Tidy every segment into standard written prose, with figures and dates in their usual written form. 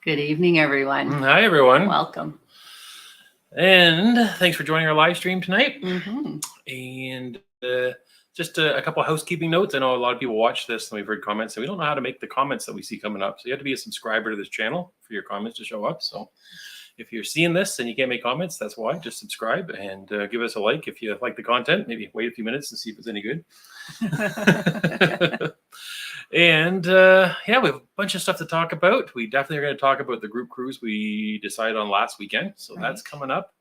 Good evening, everyone. Hi, everyone. Welcome. And thanks for joining our live stream tonight. Mm-hmm. And just a couple of housekeeping notes. I know a lot of people watch this and we've heard comments, and we don't know how to make the comments that we see coming up. So you have to be a subscriber to this channel for your comments to show up. So if you're seeing this and you can't make comments, that's why. Just subscribe and give us a like if you like the content. Maybe wait a few minutes and see if it's any good. And yeah, we have a bunch of stuff to talk about. We definitely are going to talk about the group cruise we decided on last weekend. So that's coming up.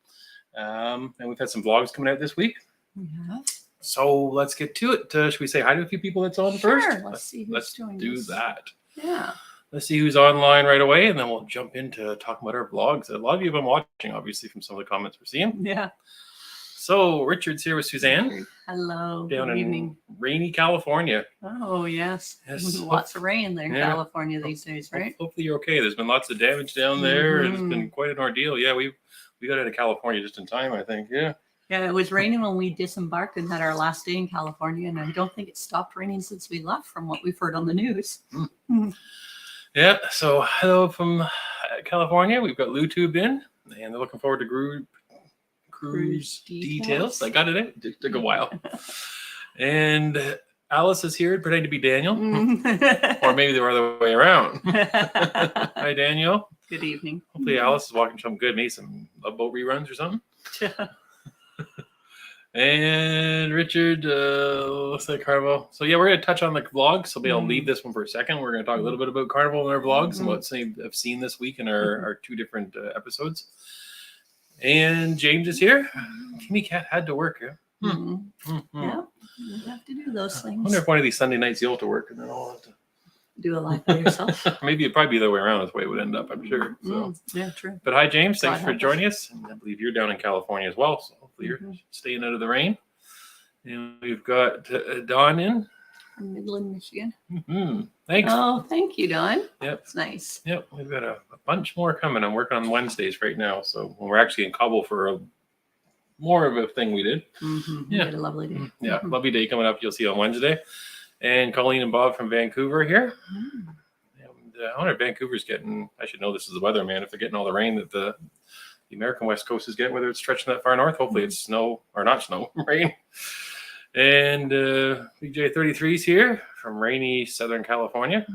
And we've had some vlogs coming out this week. We have. So let's get to it. Should we say hi to a few people that's on first? Sure. Let's see who's joining do us. that. Yeah. Let's see who's online right away, and then we'll jump into talking about our vlogs. A lot of you have been watching, obviously, from some of the comments we're seeing. Yeah. So Richard's here with Suzanne. Hello. Down Good in evening. rainy California. Oh, yes. Yes. Lots of rain there in Yeah. California these days, right? Hopefully you're okay. There's been lots of damage down there. Mhm. It's been quite an ordeal. Yeah, we got out of California just in time, I think. Yeah. Yeah, it was raining when we disembarked and had our last day in California, and I don't think it stopped raining since we left, from what we've heard on the news. Yeah. So hello from California. We've got LouTube in, and they're looking forward to group cruise details. I got it in. It took a while. And Alice is here pretending to be Daniel. Or maybe the other way around. Hi, Daniel. Good evening. Hopefully Alice is watching something good. Maybe some Love Boat reruns or something. And Richard, looks like Carnival. So yeah, we're going to touch on the vlogs. So maybe I'll leave this one for a second. We're going to talk a little bit about Carnival in our vlogs and what I've seen this week in our two different episodes. And James is here. Timmy Cat had to work. Yeah. Yeah, you have to do those I things. wonder if one of these Sunday nights you'll have to work and then I'll have to Do a live by yourself. maybe it'd probably be the other way around. That's the way it would end up, I'm sure. So, yeah, true. but hi, James. God Thanks for help joining us. And I believe you're down in California as well. So hopefully you're staying out of the rain. And we've got Dawn in. From Midland, Michigan. Thanks. Oh, thank you, Dawn. Yep. It's nice. Yep. We've got a bunch more coming. I'm working on Wednesdays right now. So we're actually in Cabo for more of a thing we did. You had a lovely day. Yeah. Lovely day coming up. You'll see on Wednesday. And Colleen and Bob from Vancouver here. I wonder if Vancouver's getting, I should know this is the weather, man, if they're getting all the rain that the American West Coast is getting, whether it's stretching that far north. Hopefully it's snow, or not snow, rain. And BJ33's here from rainy Southern California.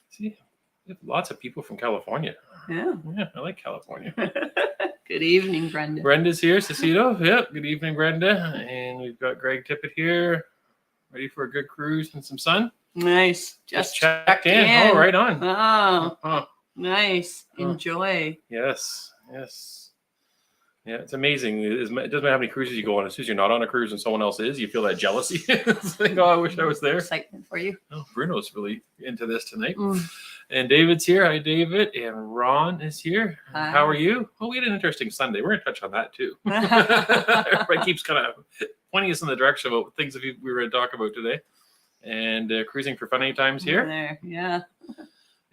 See, we have lots of people from California. Yeah. Yeah, I like California. Good evening, Brenda. Brenda's here, Cecito. Yep, good evening, Brenda. And we've got Greg Tippett here, ready for a good cruise and some sun. Nice. Just checked in. Oh, right on. Oh, nice. Enjoy. Yes. Yeah, it's amazing. It doesn't matter how many cruises you go on. As soon as you're not on a cruise and someone else is, you feel that jealousy. It's like, oh, I wish I was there. Excitement for you. Oh, Bruno's really into this tonight. And David's here. Hi, David. And Ron is here. Hi. How are you? Oh, we had an interesting Sunday. We're going to touch on that too. Everybody keeps kind of pointing us in the direction of things that we were going to talk about today. And cruising for fun anytimes here. There, yeah.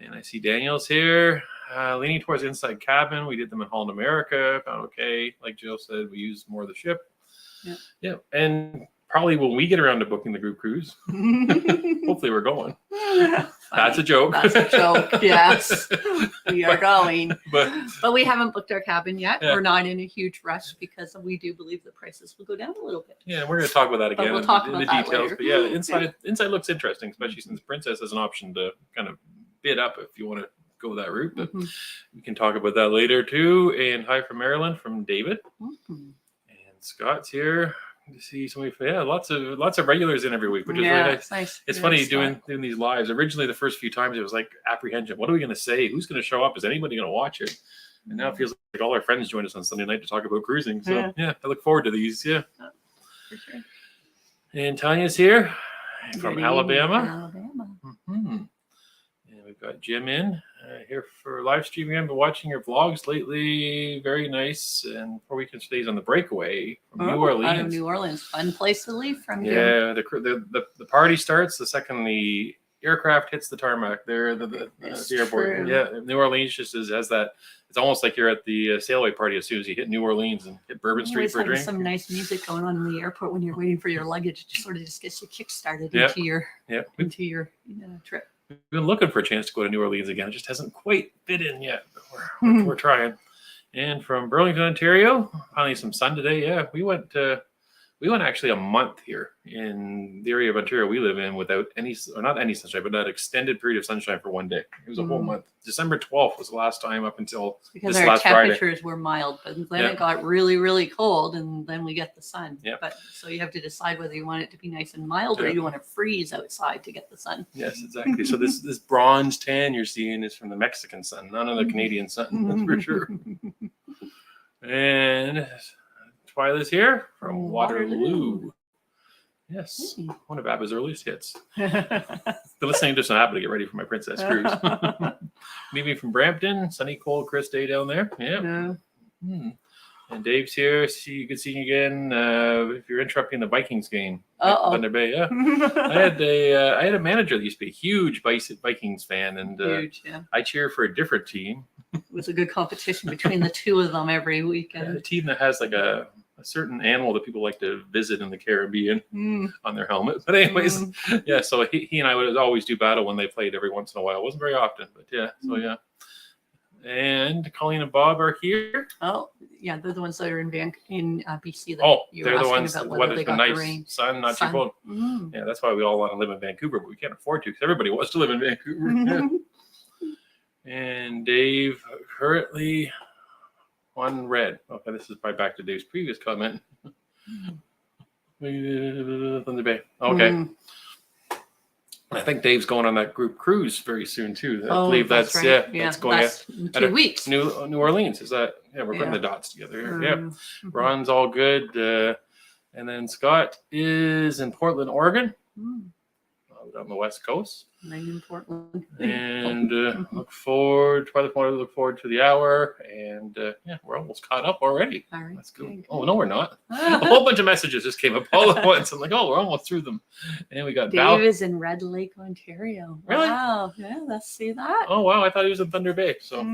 And I see Daniel's here, leaning towards inside cabin. We did them in Holland America. Found okay. Like Jill said, we used more of the ship. Yeah. And probably when we get around to booking the group cruise, hopefully we're going. That's a joke. That's a joke. Yes, we are going. But we haven't booked our cabin yet. Yeah. We're not in a huge rush because we do believe the prices will go down a little bit. yeah, we're going to talk about that again we'll talk in about the that details. later. But yeah, inside looks interesting, especially since Princess has an option to kind of bid up if you want to go that route. But we can talk about that later too. And hi from Maryland from David. And Scott's here. To see so many, lots of regulars in every week, which is really nice. It's nice. It's funny doing these lives. Originally, the first few times it was like apprehension. What are we going to say? Who's going to show up? Is anybody going to watch it? And now it feels like all our friends join us on Sunday night to talk about cruising. So I look forward to these. Yeah. For sure. And Tanya's here from Good Alabama. evening, And we've got Jim in here for live streaming. I've been watching your vlogs lately. Very nice. And 4 weekend stays on the breakaway from New Orleans. Out of New Orleans. Fun place to leave from. Yeah, the party starts the second the aircraft hits the tarmac. There, the airport. True. Yeah, New Orleans just has that. It's almost like you're at the sailaway party as soon as you hit New Orleans and hit Bourbon Street for a drink. Some nice music going on in the airport when you're waiting for your luggage. It just sort of just gets you kick-started into your trip. we've been looking for a chance to go to New Orleans again. It just hasn't quite fit in yet, but we're trying. And from Burlington, Ontario, finally some sun today. Yeah, we went actually a month here in the area of Ontario we live in without any, or not any sunshine, but that extended period of sunshine for one day. It was a whole month. December 12th was the last time up until because this our last Friday. temperatures were mild, but then it got really, really cold, and then we get the sun. Yep. But so you have to decide whether you want it to be nice and mild or you want to freeze outside to get the sun. Yes, exactly. So this bronze tan you're seeing is from the Mexican sun, none of the Canadian sun, that's for sure. And Twyla's here from Waterloo. Yes, one of ABBA's earliest hits. Been listening to some ABBA to get ready for my Princess Cruise. Meet me from Brampton, sunny, cold, crisp day down there. Yeah. And Dave's here. Good seeing you again. If you're interrupting the Vikings game, Thunder Bay. Yeah, I had a manager that used to be a huge Vikings fan, and huge, yeah. I cheer for a different team. It was a good competition between the two of them every weekend. A team that has like a certain animal that people like to visit in the Caribbean on their helmet. But anyways, yeah. So he and I would always do battle when they played every once in a while. It wasn't very often, but yeah. So yeah. And Colleen and Bob are here. Oh, yeah, they're the ones that are in BC. They're the ones that the weather's been nice, rain. sun, not too cold. Yeah, that's why we all want to live in Vancouver, but we can't afford to because everybody wants to live in Vancouver. Yeah. And Dave currently on red. Okay, this is probably back to Dave's previous comment. Thunder Bay. Okay. I think Dave's going on that group cruise very soon too. I believe that's right. That's going in 2 weeks. New Orleans. Is that? Yeah, we're putting the dots together here. Yeah. Ron's all good. And then Scott is in Portland, Oregon. On the West Coast. In Portland. And look forward to the hour. And we're almost caught up already. All right. That's good. Oh, no, we're not. A whole bunch of messages just came up all at once. I'm like, oh, we're almost through them. And we got Dave is in Red Lake, Ontario. Really? Wow. Yeah, let's see that. Oh, wow. I thought he was in Thunder Bay. So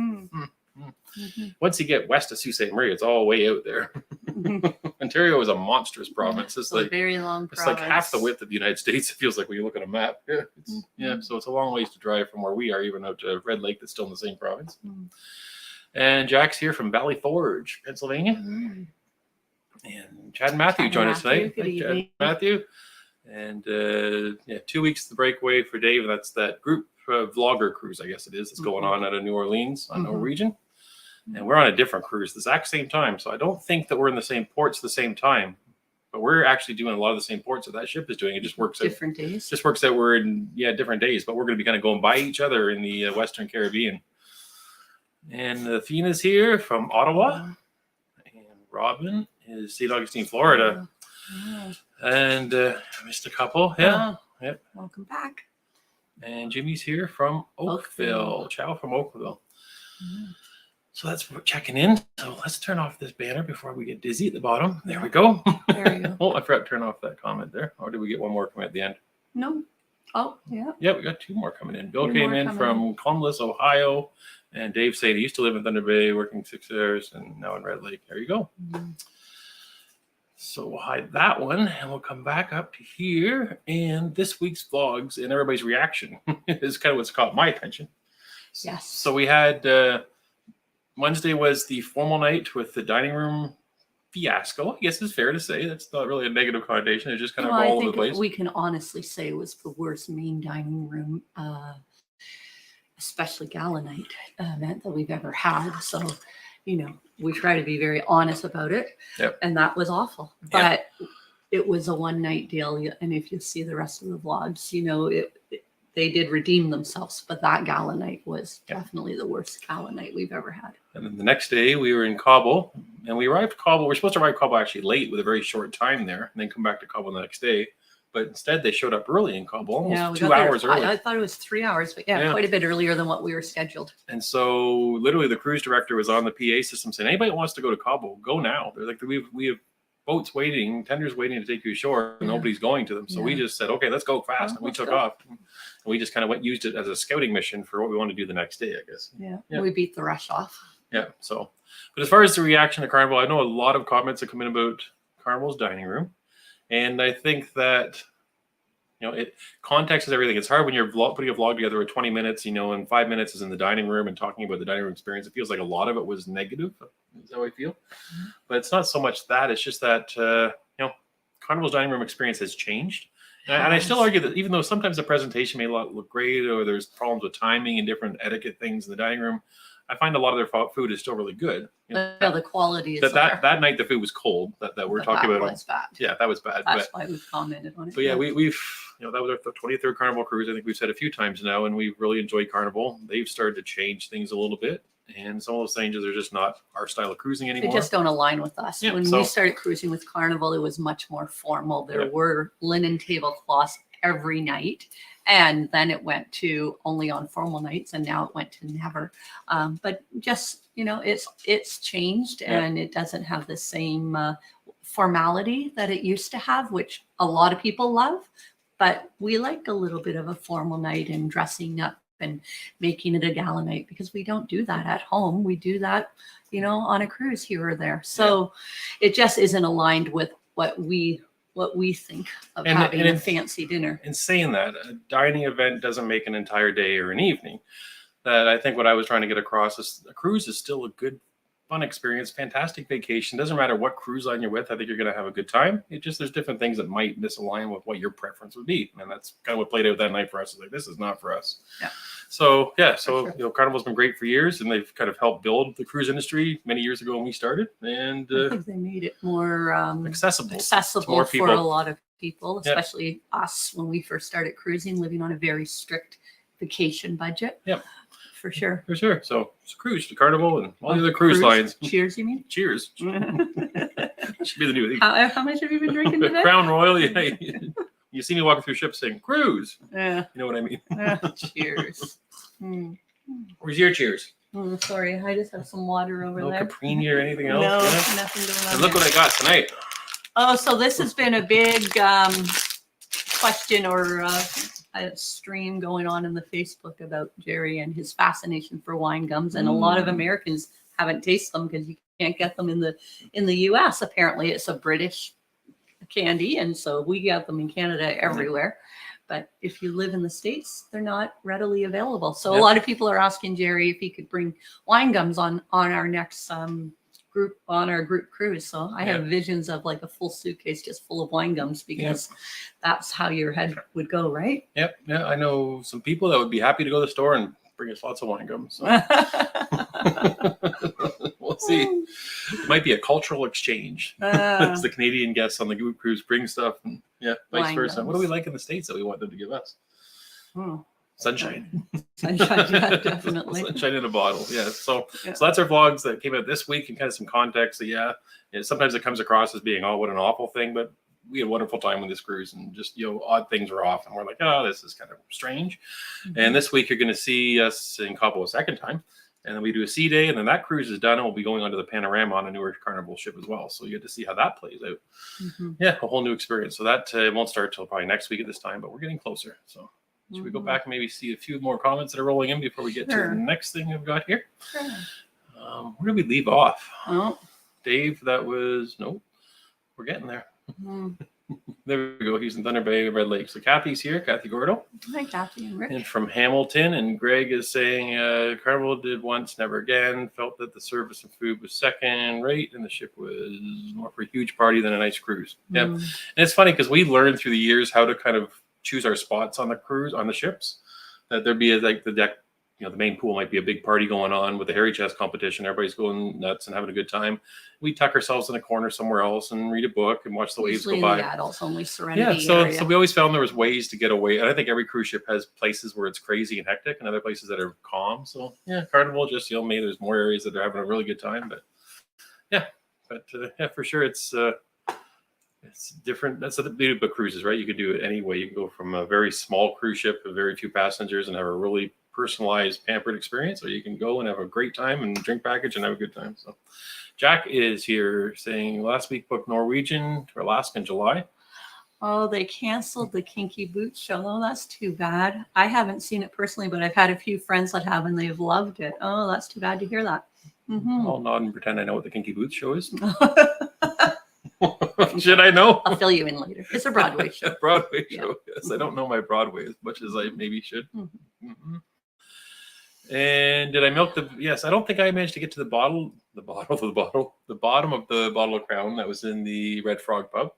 once you get west of Sault Ste. Marie, it's all way out there. Ontario is a monstrous province. It's like very long province. It's like half the width of the United States. It feels like when you look at a map. Yeah, so it's a long ways to drive from where we are, even out to Red Lake, that's still in the same province. And Jack's here from Valley Forge, Pennsylvania. And Chad and Matthew join us tonight. Good evening. Chad, Matthew. And 2 weeks the breakaway for Dave. And that's that group vlogger cruise, I guess it is, that's going on out of New Orleans on Norwegian. And we're on a different cruise the exact same time. So I don't think that we're in the same ports at the same time. But we're actually doing a lot of the same ports that ship is doing. It just works different days. Just works out we're in different days. But we're going to be kind of going by each other in the Western Caribbean. And Athena's here from Ottawa. And Robin is St. Augustine, Florida. And I missed a couple. Yeah. Yep. Welcome back. And Jimmy's here from Oakville. Ciao from Oakville. So that's checking in. So let's turn off this banner before we get dizzy at the bottom. There we go. There you go. Oh, I forgot to turn off that comment there. Or did we get one more comment at the end? No. Oh, yeah. Yeah, we got two more coming in. Bill came in from Columbus, Ohio. And Dave said he used to live in Thunder Bay, working 6 hours, and now in Red Lake. There you go. So we'll hide that one, and we'll come back up to here. And this week's vlogs and everybody's reaction is kind of what's caught my attention. Yes. So we had... Wednesday was the formal night with the dining room fiasco. I guess it's fair to say that's not really a negative connotation. It's just kind of all over the place. We can honestly say it was the worst main dining room, especially gala night event that we've ever had. So, we try to be very honest about it. Yep. And that was awful. But it was a one night deal. And if you see the rest of the vlogs, they did redeem themselves, but that gala night was definitely the worst gala night we've ever had. And then the next day we were in Cabo, and we arrived at Cabo. We're supposed to arrive at Cabo actually late with a very short time there, and then come back to Cabo the next day. But instead they showed up early in Cabo, almost 2 hours early. I thought it was 3 hours, but quite a bit earlier than what we were scheduled. And so literally the cruise director was on the PA system saying, anybody that wants to go to Cabo, go now. They're like, we have boats waiting, tenders waiting to take you ashore, and nobody's going to them. So we just said, okay, let's go fast. And we took off. And we just kind of used it as a scouting mission for what we want to do the next day, I guess. Yeah. We beat the rush off. Yeah. So, but as far as the reaction to Carnival, I know a lot of comments have come in about Carnival's dining room. And I think that, context is everything. It's hard when you're putting a vlog together with 20 minutes, and 5 minutes is in the dining room and talking about the dining room experience. It feels like a lot of it was negative. Is how I feel. Mm-hmm. But it's not so much that. It's just that, Carnival's dining room experience has changed. And I still argue that even though sometimes the presentation may look great, or there's problems with timing and different etiquette things in the dining room, I find a lot of their food is still really good. The quality is there. That night the food was cold. That we're talking about. That was bad. Yeah, that was bad. That's why we've commented on it. But yeah, we've that was our 23rd Carnival cruise. I think we've said a few times now, and we've really enjoyed Carnival. They've started to change things a little bit. And some of those changes are just not our style of cruising anymore. They just don't align with us. Yeah, when we started cruising with Carnival, it was much more formal. There were linen tablecloths every night. And then it went to only on formal nights, and now it went to never. But just, it's changed, and it doesn't have the same formality that it used to have, which a lot of people love. But we like a little bit of a formal night and dressing up and making it a gala night, because we don't do that at home. We do that, on a cruise here or there. So it just isn't aligned with what we think of having a fancy dinner. And saying that, a dining event doesn't make an entire day or an evening. That I think what I was trying to get across is a cruise is still a good, fun experience, fantastic vacation. Doesn't matter what cruise line you're with. I think you're going to have a good time. There's different things that might misalign with what your preference would be. And that's kind of what played out that night for us. It's like, this is not for us. Yeah. So, Carnival's been great for years, and they've kind of helped build the cruise industry many years ago when we started. And I think they made it more accessible more people. For a lot of people, especially us when we first started cruising, living on a very strict vacation budget. Yep. For sure. For sure. So it's a cruise to Carnival and all the other cruise lines. Cheers, you mean? Cheers. Should be the new thing. How much have you been drinking today? Crown Royal. Yeah. You see me walking through ships saying cruise. Yeah. You know what I mean? Cheers. Where's your cheers? Sorry, I just have some water over there. No Caprini or anything else? No, nothing going on. And look what I got tonight. Oh, so this has been a big question or a stream going on in the Facebook about Jerry and his fascination for wine gums, and a lot of Americans haven't tasted them because you can't get them in the U.S. Apparently, it's a British candy, and so we get them in Canada everywhere. But if you live in the States, they're not readily available. So a lot of people are asking Jerry if he could bring wine gums on our next group cruise. So I have visions of like a full suitcase just full of wine gums, because that's how your head would go, right? Yep. Yeah, I know some people that would be happy to go to the store and bring us lots of wine gums. So. We'll see. It might be a cultural exchange. It's the Canadian guests on the group cruise bring stuff, and vice versa. Gums. What do we like in the States that we want them to give us? Sunshine. Sunshine, yeah, definitely. Sunshine in a bottle. Yeah. So that's our vlogs that came out this week, and kind of some context. So sometimes it comes across as being, what an awful thing, but we had a wonderful time with this cruise, and just odd things were off, and we're like, this is kind of strange. And this week you're going to see us in Cabo a second time, and then we do a sea day, and then that cruise is done, and we'll be going onto the Panorama on a newer Carnival ship as well. So you get to see how that plays out. Yeah, a whole new experience. So that won't start till probably next week at this time, but we're getting closer. So should we go back and maybe see a few more comments that are rolling in before we get to the next thing we've got here? Sure. Where did we leave off? Oh. Dave, nope. We're getting there. There we go. He's in Thunder Bay, Red Lake. So Kathy's here, Kathy Gordo. Hi, Kathy and Rick. And from Hamilton, and Greg is saying Carnival did once, never again. Felt that the service and food was second rate, and the ship was more for a huge party than a nice cruise. Yeah, and it's funny because we learned through the years how to kind of choose our spots on the cruise, on the ships. That there'd be like the deck. The main pool might be a big party going on with the hairy chest competition. Everybody's going nuts and having a good time. We tuck ourselves in a corner somewhere else and read a book and watch the waves go by. The adults only Serenity area. So we always found there was ways to get away. And I think every cruise ship has places where it's crazy and hectic, and other places that are calm. So Carnival just maybe there's more areas that are having a really good time. But for sure it's different. That's the beauty of cruises, right? You can do it any way. You can go from a very small cruise ship with very few passengers and have a really personalized, pampered experience, or you can go and have a great time and drink package and have a good time. So Jack is here saying last week booked Norwegian to Alaska in July. Oh, they canceled the Kinky Boots show. Oh, that's too bad. I haven't seen it personally, but I've had a few friends that have, and they've loved it. Oh, that's too bad to hear that. I'll nod and pretend I know what the Kinky Boots show is. Should I know? I'll fill you in later. It's a Broadway show. Broadway Yeah. show. Yes, I don't know my Broadway as much as I maybe should. Mhm. Mhm. And did I milk the? Yes, I don't think I managed to get to the bottom of the bottle of Crown that was in the Red Frog pub.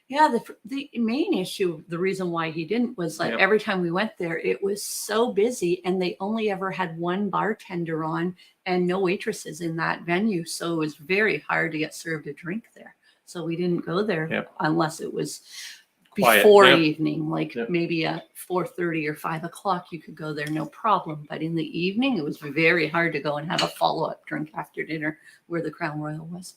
Yeah, the main issue, the reason why he didn't was like Yep. every time we went there, it was so busy and they only ever had one bartender on and no waitresses in that venue. So it was very hard to get served a drink there. So we didn't go there Yep. unless it was Quiet. before Yep. evening, like Yep. maybe at 4:30 or 5 o'clock, you could go there, no problem. But in the evening, it was very hard to go and have a follow-up drink after dinner where the Crown Royal was.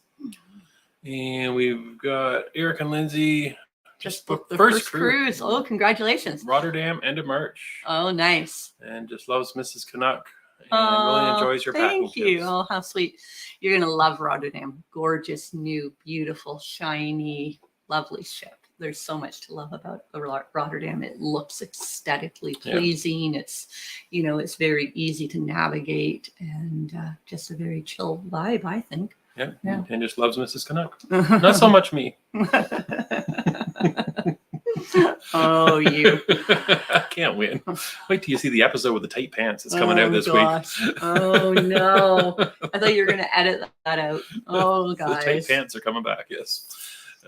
And we've got Eric and Lindsay Just booked the first cruise. Oh, congratulations. Rotterdam, end of March. Oh, nice. And just loves Mrs. Canuck. And really enjoys your packing Thank you. tips. Oh, how sweet. You're going to love Rotterdam. Gorgeous, new, beautiful, shiny, lovely ship. There's so much to love about Rotterdam. It looks aesthetically pleasing. It's, it's very easy to navigate and just a very chill vibe, I think. Yeah. And just loves Mrs. Canuck. Not so much me. Oh, you. I can't win. Wait till you see the episode with the tight pants. It's coming out this week. Oh, no. I thought you were going to edit that out. Oh, guys. The tight pants are coming back, yes.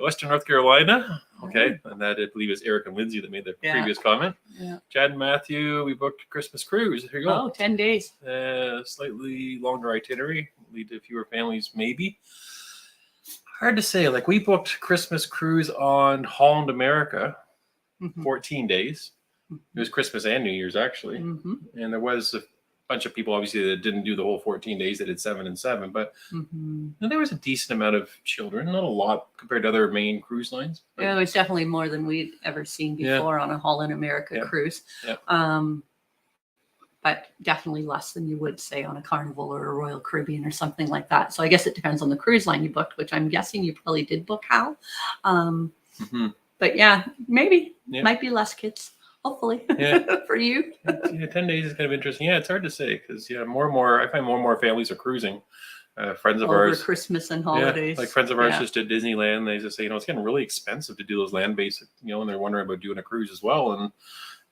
Western North Carolina. Okay. And that, I believe, is Eric and Lindsay that made the previous comment. Yeah. Chad and Matthew, we booked a Christmas cruise. Here you go. Oh, 10 days. Slightly longer itinerary. Lead to fewer families, maybe. Hard to say. Like, we booked Christmas cruise on Holland America, 14 days. It was Christmas and New Year's, actually. Mm-hmm. And there was a bunch of people, obviously, that didn't do the whole 14 days. They did 7 and 7. But there was a decent amount of children. Not a lot compared to other main cruise lines. But, Yeah, it was definitely more than we'd ever seen before on a Holland America cruise. Yeah. But definitely less than you would say on a Carnival or a Royal Caribbean or something like that. So I guess it depends on the cruise line you booked, which I'm guessing you probably did book, Hal. But yeah, maybe might be less kids, hopefully, for you. 10 days is kind of interesting. Yeah, it's hard to say because more and more, I find more and more families are cruising. Friends of Over ours, Christmas and holidays. like friends of ours just did Disneyland. They just say, it's getting really expensive to do those land-based, and they're wondering about doing a cruise as well.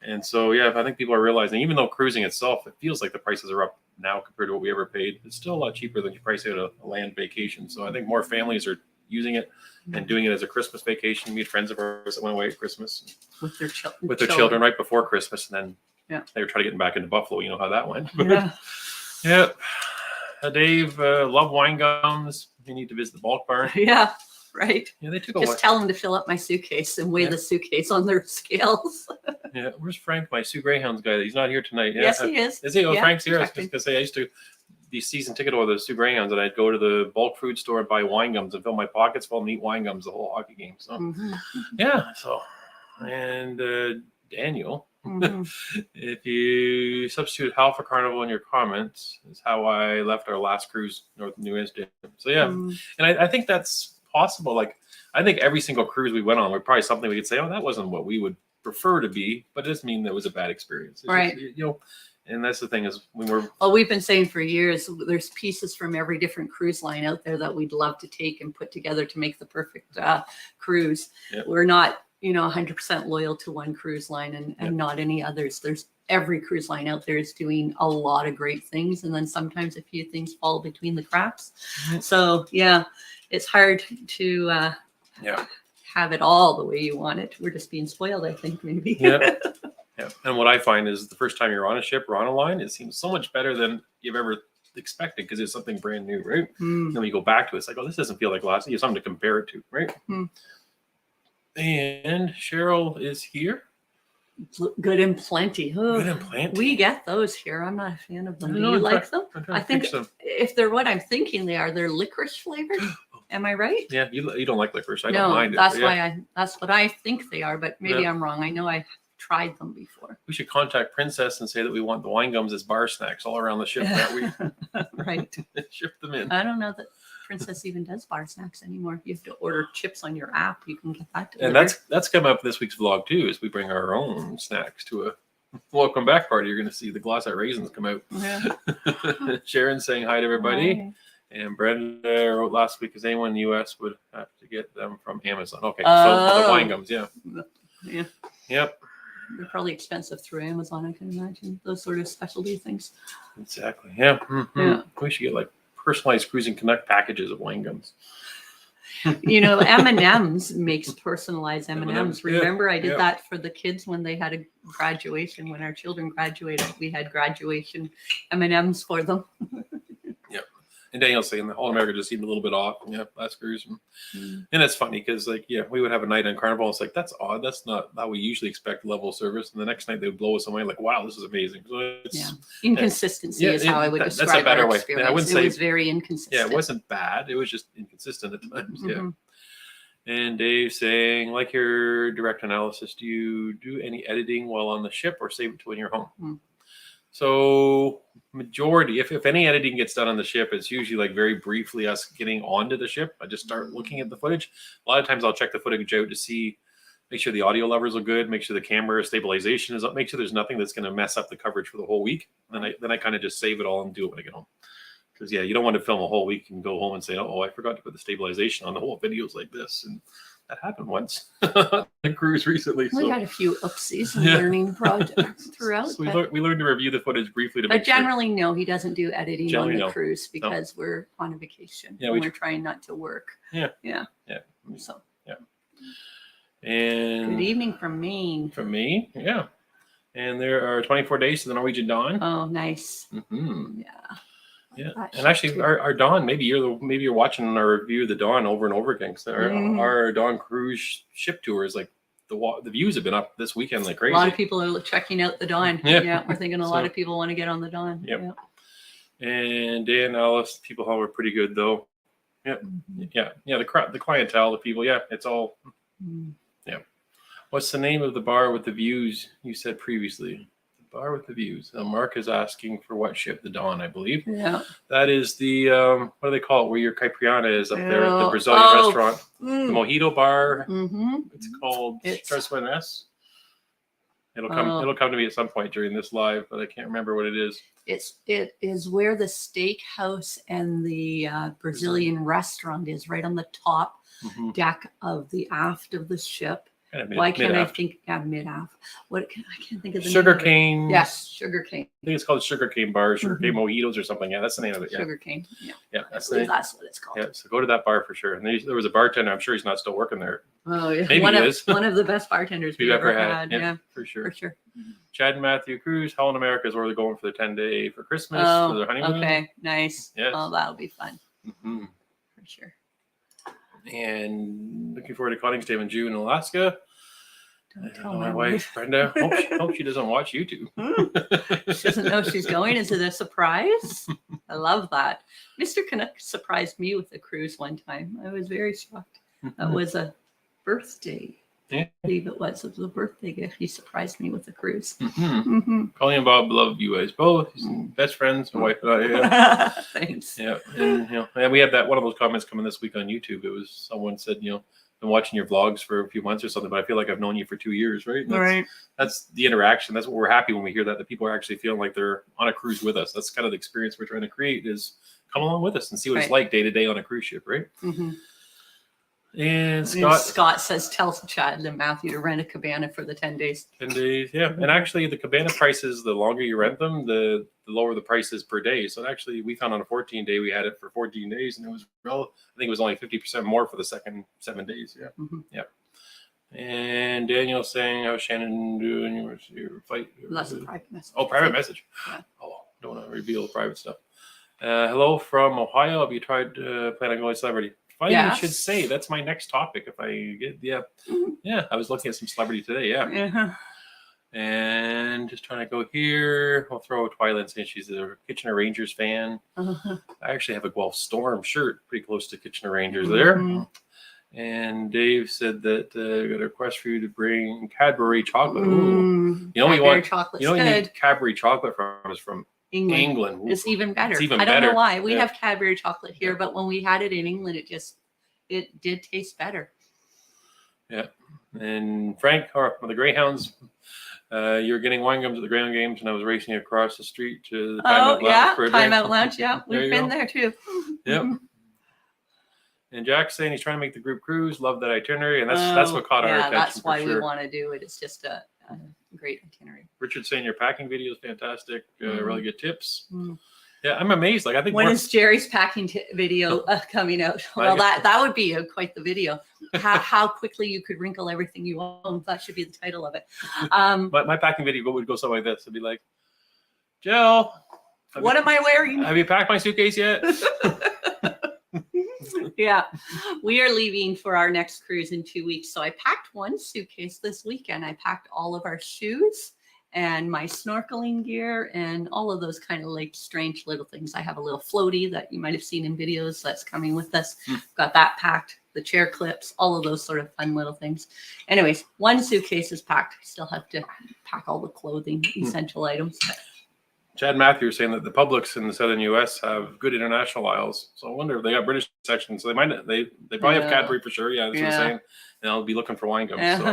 And so, I think people are realizing, even though cruising itself, it feels like the prices are up now compared to what we ever paid. It's still a lot cheaper than you price out a land vacation. So I think more families are using it and doing it as a Christmas vacation. We had friends of ours that went away at Christmas with their children right before Christmas, and then they were trying to get back into Buffalo. You know how that went. Dave, love wine gums. You need to visit the bulk barn. Yeah. Right. Yeah, they took just tell them to fill up my suitcase and weigh the suitcase on their scales. Where's Frank, my Sioux Greyhounds guy? He's not here tonight. Yes, he is. Is he? Oh, Frank's here. I was just gonna say I used to be season ticket holder of the Sioux Greyhounds, and I'd go to the bulk food store and buy wine gums and fill my pockets full and eat wine gums the whole hockey game. So and Daniel, if you substitute Hal for Carnival in your comments, is how I left our last cruise north of New Amsterdam. So and I think that's possible. Like, I think every single cruise we went on would probably something we could say, that wasn't what we would prefer to be, but it doesn't mean that it was a bad experience. It's right. Just, and that's the thing is when we're. Well, we've been saying for years, there's pieces from every different cruise line out there that we'd love to take and put together to make the perfect cruise. Yep. We're not, 100% loyal to one cruise line and not any others. There's every cruise line out there is doing a lot of great things. And then sometimes a few things fall between the cracks. So it's hard to have it all the way you want it. We're just being spoiled, I think, maybe. Yeah. And what I find is the first time you're on a ship or on a line, it seems so much better than you've ever expected because it's something brand new, right? And when you go back to it, it's like, this doesn't feel like last. You have something to compare it to, right? And Cheryl is here. Good and plenty. Good and plenty. We get those here. I'm not a fan of them. Do you like them? I think if they're what I'm thinking they are, they're licorice flavored. Am I right? Yeah, you don't like licorice. I don't mind it. That's what I think they are, but maybe I'm wrong. I know I tried them before. We should contact Princess and say that we want the wine gums as bar snacks all around the ship that week. Right. Ship them in. I don't know that Princess even does bar snacks anymore. You have to order chips on your app. You can get that delivered. And that's come up this week's vlog too, is we bring our own snacks to a welcome back party. You're going to see the glossite raisins come out. Yeah. Sharon saying hi to everybody. Hi. And Brenda wrote last week, is anyone in the U.S. would have to get them from Amazon? Okay, so the wine gums, yeah. Yeah. Yep. They're probably expensive through Amazon, I can imagine. Those sort of specialty things. Exactly. Yeah. Yeah. We should get like personalized Cruising Connect packages of wine gums. You know, M&M's makes personalized M&M's. Yeah, Remember, I did yeah. that for the kids when they had a graduation. When our children graduated, we had graduation M&M's for them. And Daniel's saying that All America just seemed a little bit off. Yeah, last cruise. And it's funny because, like, yeah, we would have a night on Carnival. It's like, that's odd. That's not how we usually expect level of service. And the next night they would blow us away. Like, wow, this is amazing. So it's, Inconsistency is how I would describe that's a better our way. experience. I wouldn't it say, was very inconsistent. Yeah, it wasn't bad. It was just inconsistent at times. Yeah. And Dave saying, like your direct analysis, do you do any editing while on the ship or save it to when you're home? So majority, if any editing gets done on the ship, it's usually like very briefly us getting onto the ship. I just start looking at the footage. A lot of times I'll check the footage out to see, make sure the audio levels are good, make sure the camera stabilization is up, make sure there's nothing that's going to mess up the coverage for the whole week. And then I kind of just save it all and do it when I get home. Because yeah, you don't want to film a whole week and go home and say, oh, I forgot to put the stabilization on. The whole video's like this. And that happened once on the cruise recently. We had a few oopsies and learning projects throughout. So we learned to review the footage briefly to but make sure. generally, no, he doesn't do editing Generally, on the no. cruise because we're on a vacation. Yeah, and we're trying not to work. Yeah. So. Yeah. And good evening from Maine. From me, yeah. And there are 24 days to the Norwegian Dawn. Oh, nice. Mm-hmm. Yeah. Yeah, and actually, our Dawn. Maybe you're watching our review of the Dawn over and over again. So our Dawn cruise ship tour is like the views have been up this weekend like crazy. A lot of people are checking out the Dawn. Yeah, we're thinking a lot of people want to get on the Dawn. Yep. Yeah. And Dan Ellis, people were pretty good though. Yep. Yeah. The clientele, the people. Yeah, it's all. Yeah. What's the name of the bar with the views you said previously? Bar with the views. Mark is asking for what ship? The Dawn, I believe. Yeah. That is the what do they call it? Where your Caipirinha is up there at the Brazilian restaurant. The Mojito Bar. It's called. Starts with an S. It'll come. It'll come to me at some point during this live, but I can't remember what it is. It is where the steakhouse and the Brazilian restaurant is, right on the top deck of the aft of the ship. Why can't I think mid-aft? I can't think of the Sugarcane. name. Yes, Sugarcane. I think it's called Sugarcane Bar, Sugarcane Mojitos or something. Yeah, that's the name of it. Yeah. Sugarcane. Yeah, that's what it's called. Yeah, so go to that bar for sure. And there was a bartender. I'm sure he's not still working there. Oh yeah, maybe he is. One of the best bartenders we've ever had. Yeah, for sure. For sure. Chad and Matthew Cruz, Holland America is where they're going for the 10-day for Christmas for their honeymoon. Okay, nice. Yes. Oh, that'll be fun. For sure. And looking forward to Coningsdale in June in Alaska. Don't tell my wife, Brenda. Hope she doesn't watch YouTube. She doesn't know she's going. Is it a surprise? I love that. Mr. Canuck surprised me with a cruise one time. I was very shocked. That was a birthday. Yeah. I believe it was. It was a birthday gift. He surprised me with a cruise. Colleen and Bob love you guys both. Best friends, my wife and I. Yeah. Thanks. Yeah, and we had that one of those comments coming this week on YouTube. It was someone said, been watching your vlogs for a few months or something, but I feel like I've known you for 2 years, right? That's the interaction. That's what we're happy when we hear that people are actually feeling like they're on a cruise with us. That's kind of the experience we're trying to create is come along with us and see what it's like day to day on a cruise ship, right? And Scott says, tell Chad and Matthew to rent a cabana for the 10 days. 10 days, yeah. And actually the cabana prices, the longer you rent them, the lower the prices per day. So actually we found on a 14-day, we had it for 14 days and it was I think it was only 50% more for the second 7 days. Yeah. Yeah. And Daniel saying, how's Shannon doing? Your fight? That's a private message. Oh, private message. Yeah. Oh, don't want to reveal the private stuff. Hello from Ohio. Have you tried plan on going celebrity? Funny you should say. That's my next topic. If I get, yeah. I was looking at some celebrity today. Yeah. And just trying to go here. I'll throw Twilight saying she's a Kitchener Rangers fan. I actually have a Guelph Storm shirt pretty close to Kitchener Rangers there. And Dave said that got a request for you to bring Cadbury chocolate. Ooh. Need Cadbury chocolate from England. It's even better. I don't know why. We have Cadbury chocolate here, but when we had it in England, it did taste better. Yeah. And Frank, or the Greyhounds, You were getting wine gums at the ground games, and I was racing across the street to the Timeout yeah, Lounge for a drink. Timeout Lounge. Yeah, There we've you been go. there too. Yep. And Jack's saying he's trying to make the group cruise. Love that itinerary, and that's what caught our attention. That's why for we sure. want to do it. It's just a great itinerary. Richard's saying your packing video is fantastic. Really good tips. Mm. Yeah, I'm amazed. Like I think when is Jerry's packing video coming out? Well, that would be quite the video. How quickly you could wrinkle everything you own. That should be the title of it. My packing video would go something like this. It'd be like, Jill, what am I wearing? Have you packed my suitcase yet? Yeah, we are leaving for our next cruise in 2 weeks. So I packed one suitcase this weekend. I packed all of our shoes and my snorkeling gear and all of those kind of like strange little things. I have a little floaty that you might have seen in videos that's coming with us. Got that packed, the chair clips, all of those sort of fun little things. Anyways, one suitcase is packed. I still have to pack all the clothing, essential items. Chad Matthews saying that the Publix in the southern U.S. have good international aisles. So I wonder if they got British sections. So they might. They probably have Cadbury for sure. Yeah, that's what I'm saying. And I'll be looking for wine gums.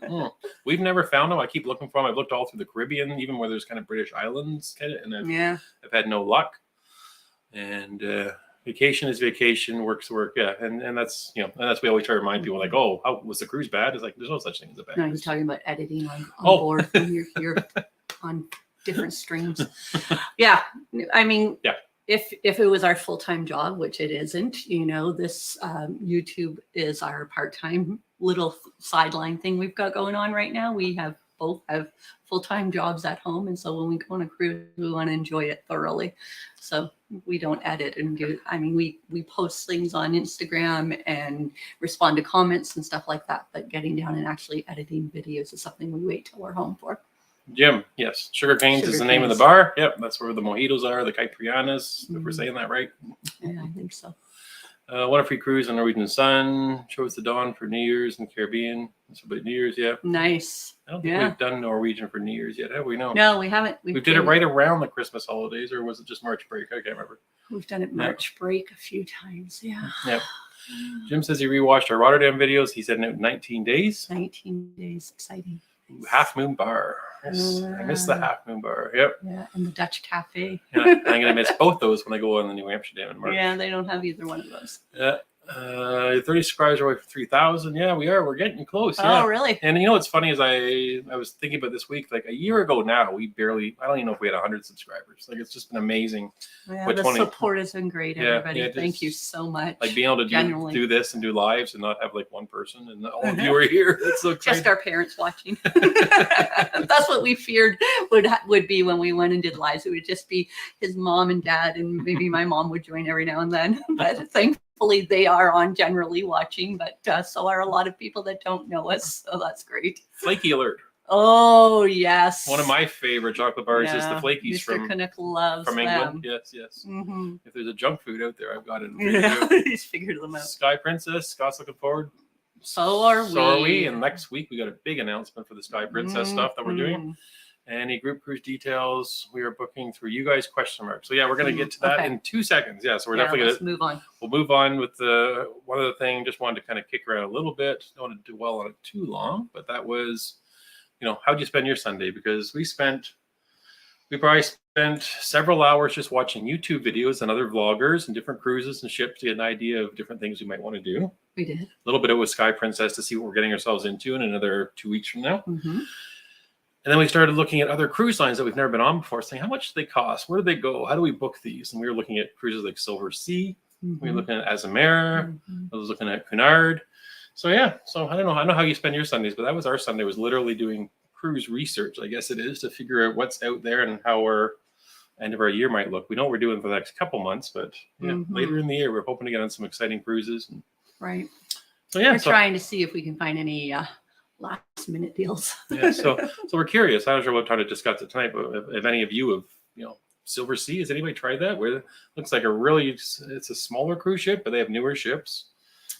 So. We've never found them. I keep looking for them. I've looked all through the Caribbean, even where there's kind of British islands, and I've had no luck. And vacation is vacation, work's work. Yeah, and that's and that's we always try to remind people like, oh, how was the cruise bad? It's like there's no such thing as a bad. No, he's talking about editing on board when you're here on different streams. Yeah, I mean, if it was our full-time job, which it isn't, this YouTube is our part-time little sideline thing we've got going on right now. We both have full-time jobs at home, and so when we go on a cruise, we want to enjoy it thoroughly. So we don't edit and do. I mean, we post things on Instagram and respond to comments and stuff like that. But getting down and actually editing videos is something we wait till we're home for. Jim, yes. Sugar Canes is the name of the bar. Yep, that's where the mojitos are, the Caipirinhas, if we're saying that right. Yeah, I think so. One free cruise on Norwegian Sun. Chose the dawn for New Year's in the Caribbean. That's about New Year's, yeah. Nice. I don't think we've done Norwegian for New Year's yet, have we? No, we haven't. We did it right around the Christmas holidays, or was it just March break? I can't remember. We've done it March break a few times, yeah. Yep. Jim says he rewatched our Rotterdam videos. He said in 19 days. 19 days, exciting. Half Moon Bar. Yes, I miss the Half Moon Bar. Yep. Yeah, and the Dutch Cafe. Yeah, I'm going to miss both those when I go on the New Amsterdam in March. Yeah, they don't have either one of those. 30 subscribers are away for 3,000. Yeah, we are. We're getting close. Oh, really? And what's funny is I was thinking about this week, like a year ago now, I don't even know if we had 100 subscribers. Like it's just been amazing. Yeah, the support has been great, everybody. Thank you so much. Like being able to do this and do lives and not have like one person and all of you are here. It's so exciting. Just our parents watching. That's what we feared would be when we went and did lives. It would just be his mom and dad, and maybe my mom would join every now and then. But thankfully they are on generally watching, but so are a lot of people that don't know us. So that's great. Flaky alert. Oh, yes. One of my favorite chocolate bars is the Flakies Mr. Canuck loves from England. them. Yes. Mm-hmm. If there's a junk food out there, I've got it. He's figured them out. Sky Princess. Scott's looking forward. So are we. And next week we got a big announcement for the Sky Princess stuff that we're doing. Any group cruise details we are booking through you guys? ? So we're going to get to that in 2 seconds. Yeah, so we're definitely going to move on. We'll move on with the one other thing. Just wanted to kind of kick around a little bit. Don't want to dwell on it too long, but that was, how'd you spend your Sunday? Because we probably spent several hours just watching YouTube videos and other vloggers and different cruises and ships to get an idea of different things we might want to do. We did. A little bit of with Sky Princess to see what we're getting ourselves into in another 2 weeks from now. Mm-hmm. And then we started looking at other cruise lines that we've never been on before, saying, how much do they cost? Where do they go? How do we book these? And we were looking at cruises like Silver Sea. Mm-hmm. We were looking at Azamara. Mm-hmm. I was looking at Cunard. So I don't know how you spend your Sundays, but that was our Sunday, was literally doing cruise research, I guess it is, to figure out what's out there and how our end of our year might look. We know what we're doing for the next couple months, but later in the year, we're hoping to get on some exciting cruises. Right. So we're trying to see if we can find any last minute deals. So we're curious. I'm not sure what time to discuss it tonight, but if any of you have, Silver Sea, has anybody tried that? Where it looks like it's a smaller cruise ship, but they have newer ships.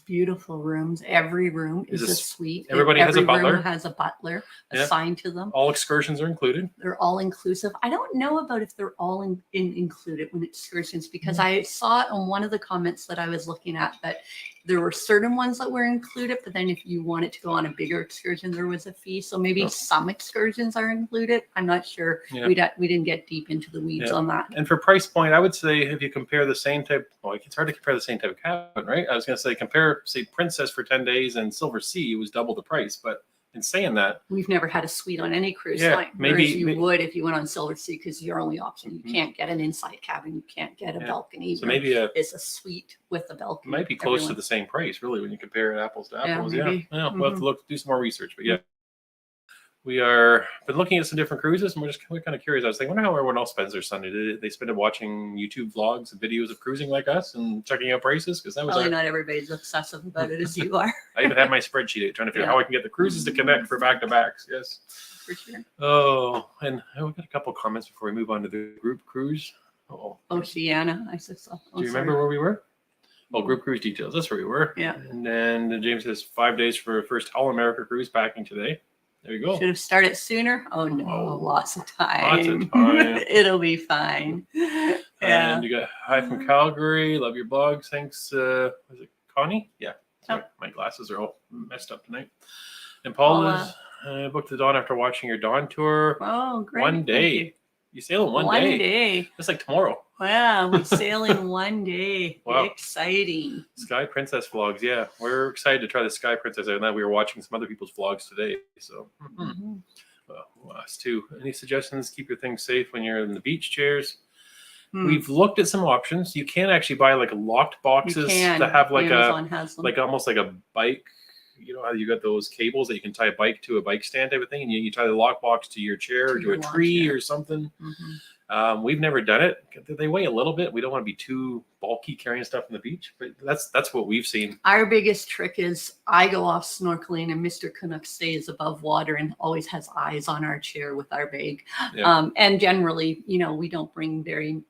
Beautiful rooms. Every room is a suite. Everybody has a butler. Every room has a butler assigned to them. All excursions are included. They're all inclusive. I don't know about if they're all included when it's excursions, because I saw it on one of the comments that I was looking at that there were certain ones that were included, but then if you wanted to go on a bigger excursion, there was a fee. So maybe some excursions are included. I'm not sure. Yeah. We didn't get deep into the weeds on that. And for price point, I would say if you compare the same type, well, it's hard to compare the same type of cabin, right? I was going to say compare, say, Princess for 10 days and Silver Sea, it was double the price. But in saying that, we've never had a suite on any cruise Yeah, line. maybe- Whereas you may- would if you went on Silver Sea, because your only option, you can't get an inside cabin, you can't get a balcony. so maybe it's a suite with a balcony. might be close to the same price, really, when you compare apples to apples. Yeah, maybe. We'll have to do some more research, but yeah. We are been looking at some different cruises, and we're kind of curious. I was thinking, I wonder how everyone else spends their Sunday. Did they spend it watching YouTube vlogs and videos of cruising like us and checking out prices? Because that was Probably not everybody's obsessive about it as you are. I even had my spreadsheet out trying to figure out how I can get the cruises to connect for back-to-backs. Yes. For sure. Oh, and we've got a couple comments before we move on to the group cruise. Oh, Oceana, I said so. do you remember where we were? Oh, group cruise details. That's where we were. Yeah. And then James says 5 days for first All America cruise packing today. There you go. Should have started sooner. Oh no, lots of time. Lots of time. It'll be fine. Yeah. And you got hi from Calgary. Love your blogs. Thanks. Was it Connie? Yeah. Sorry, my glasses are all messed up tonight. And Paula's booked the Dawn after watching your Dawn tour. Oh, great. One day. You sail in one day. Just like tomorrow. Wow, we sail in one day. Wow. Exciting. Sky Princess vlogs. Yeah, we're excited to try the Sky Princess. And then we were watching some other people's vlogs today. So, well, us too. Any suggestions? Keep your things safe when you're in the beach chairs. We've looked at some options. You can actually buy like locked boxes that have like Amazon has them. like almost like a bike. You know how you got those cables that you can tie a bike to a bike stand type of thing, and you tie the lockbox to your chair or to a tree or something. We've never done it. They weigh a little bit. We don't want to be too bulky carrying stuff on the beach, but that's what we've seen. Our biggest trick is I go off snorkeling and Mr. Canuck stays above water and always has eyes on our chair with our bag. Yeah. And generally, we don't bring very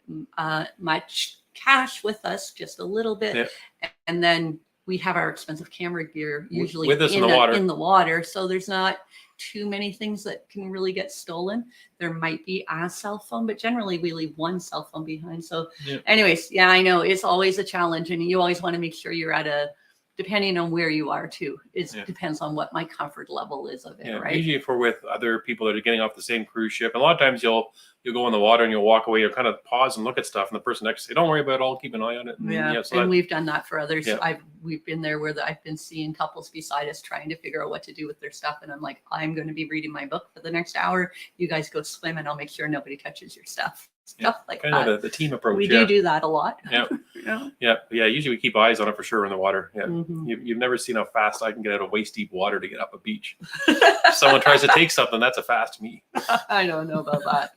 much cash with us, just a little bit. Yeah. And then we have our expensive camera gear usually with us in the water. So there's not too many things that can really get stolen. There might be a cell phone, but generally we leave one cell phone behind. So anyways, I know it's always a challenge, and you always want to make sure you're at depending on where you are too. It depends on what my comfort level is of it, right? Usually if we're with other people that are getting off the same cruise ship, a lot of times you'll go in the water and you'll walk away, you'll kind of pause and look at stuff, and the person next to you say, don't worry about it, I'll keep an eye on it. And we've done that for others. We've been there where I've been seeing couples beside us trying to figure out what to do with their stuff, and I'm like, I'm going to be reading my book for the next hour. You guys go swim and I'll make sure nobody touches your stuff. Stuff like kind that. Of the team approach. We do that a lot. Yeah. Usually we keep eyes on it for sure in the water. Yeah. You've never seen how fast I can get out of waist deep water to get up a beach. If someone tries to take something, that's a fast me. I don't know about that.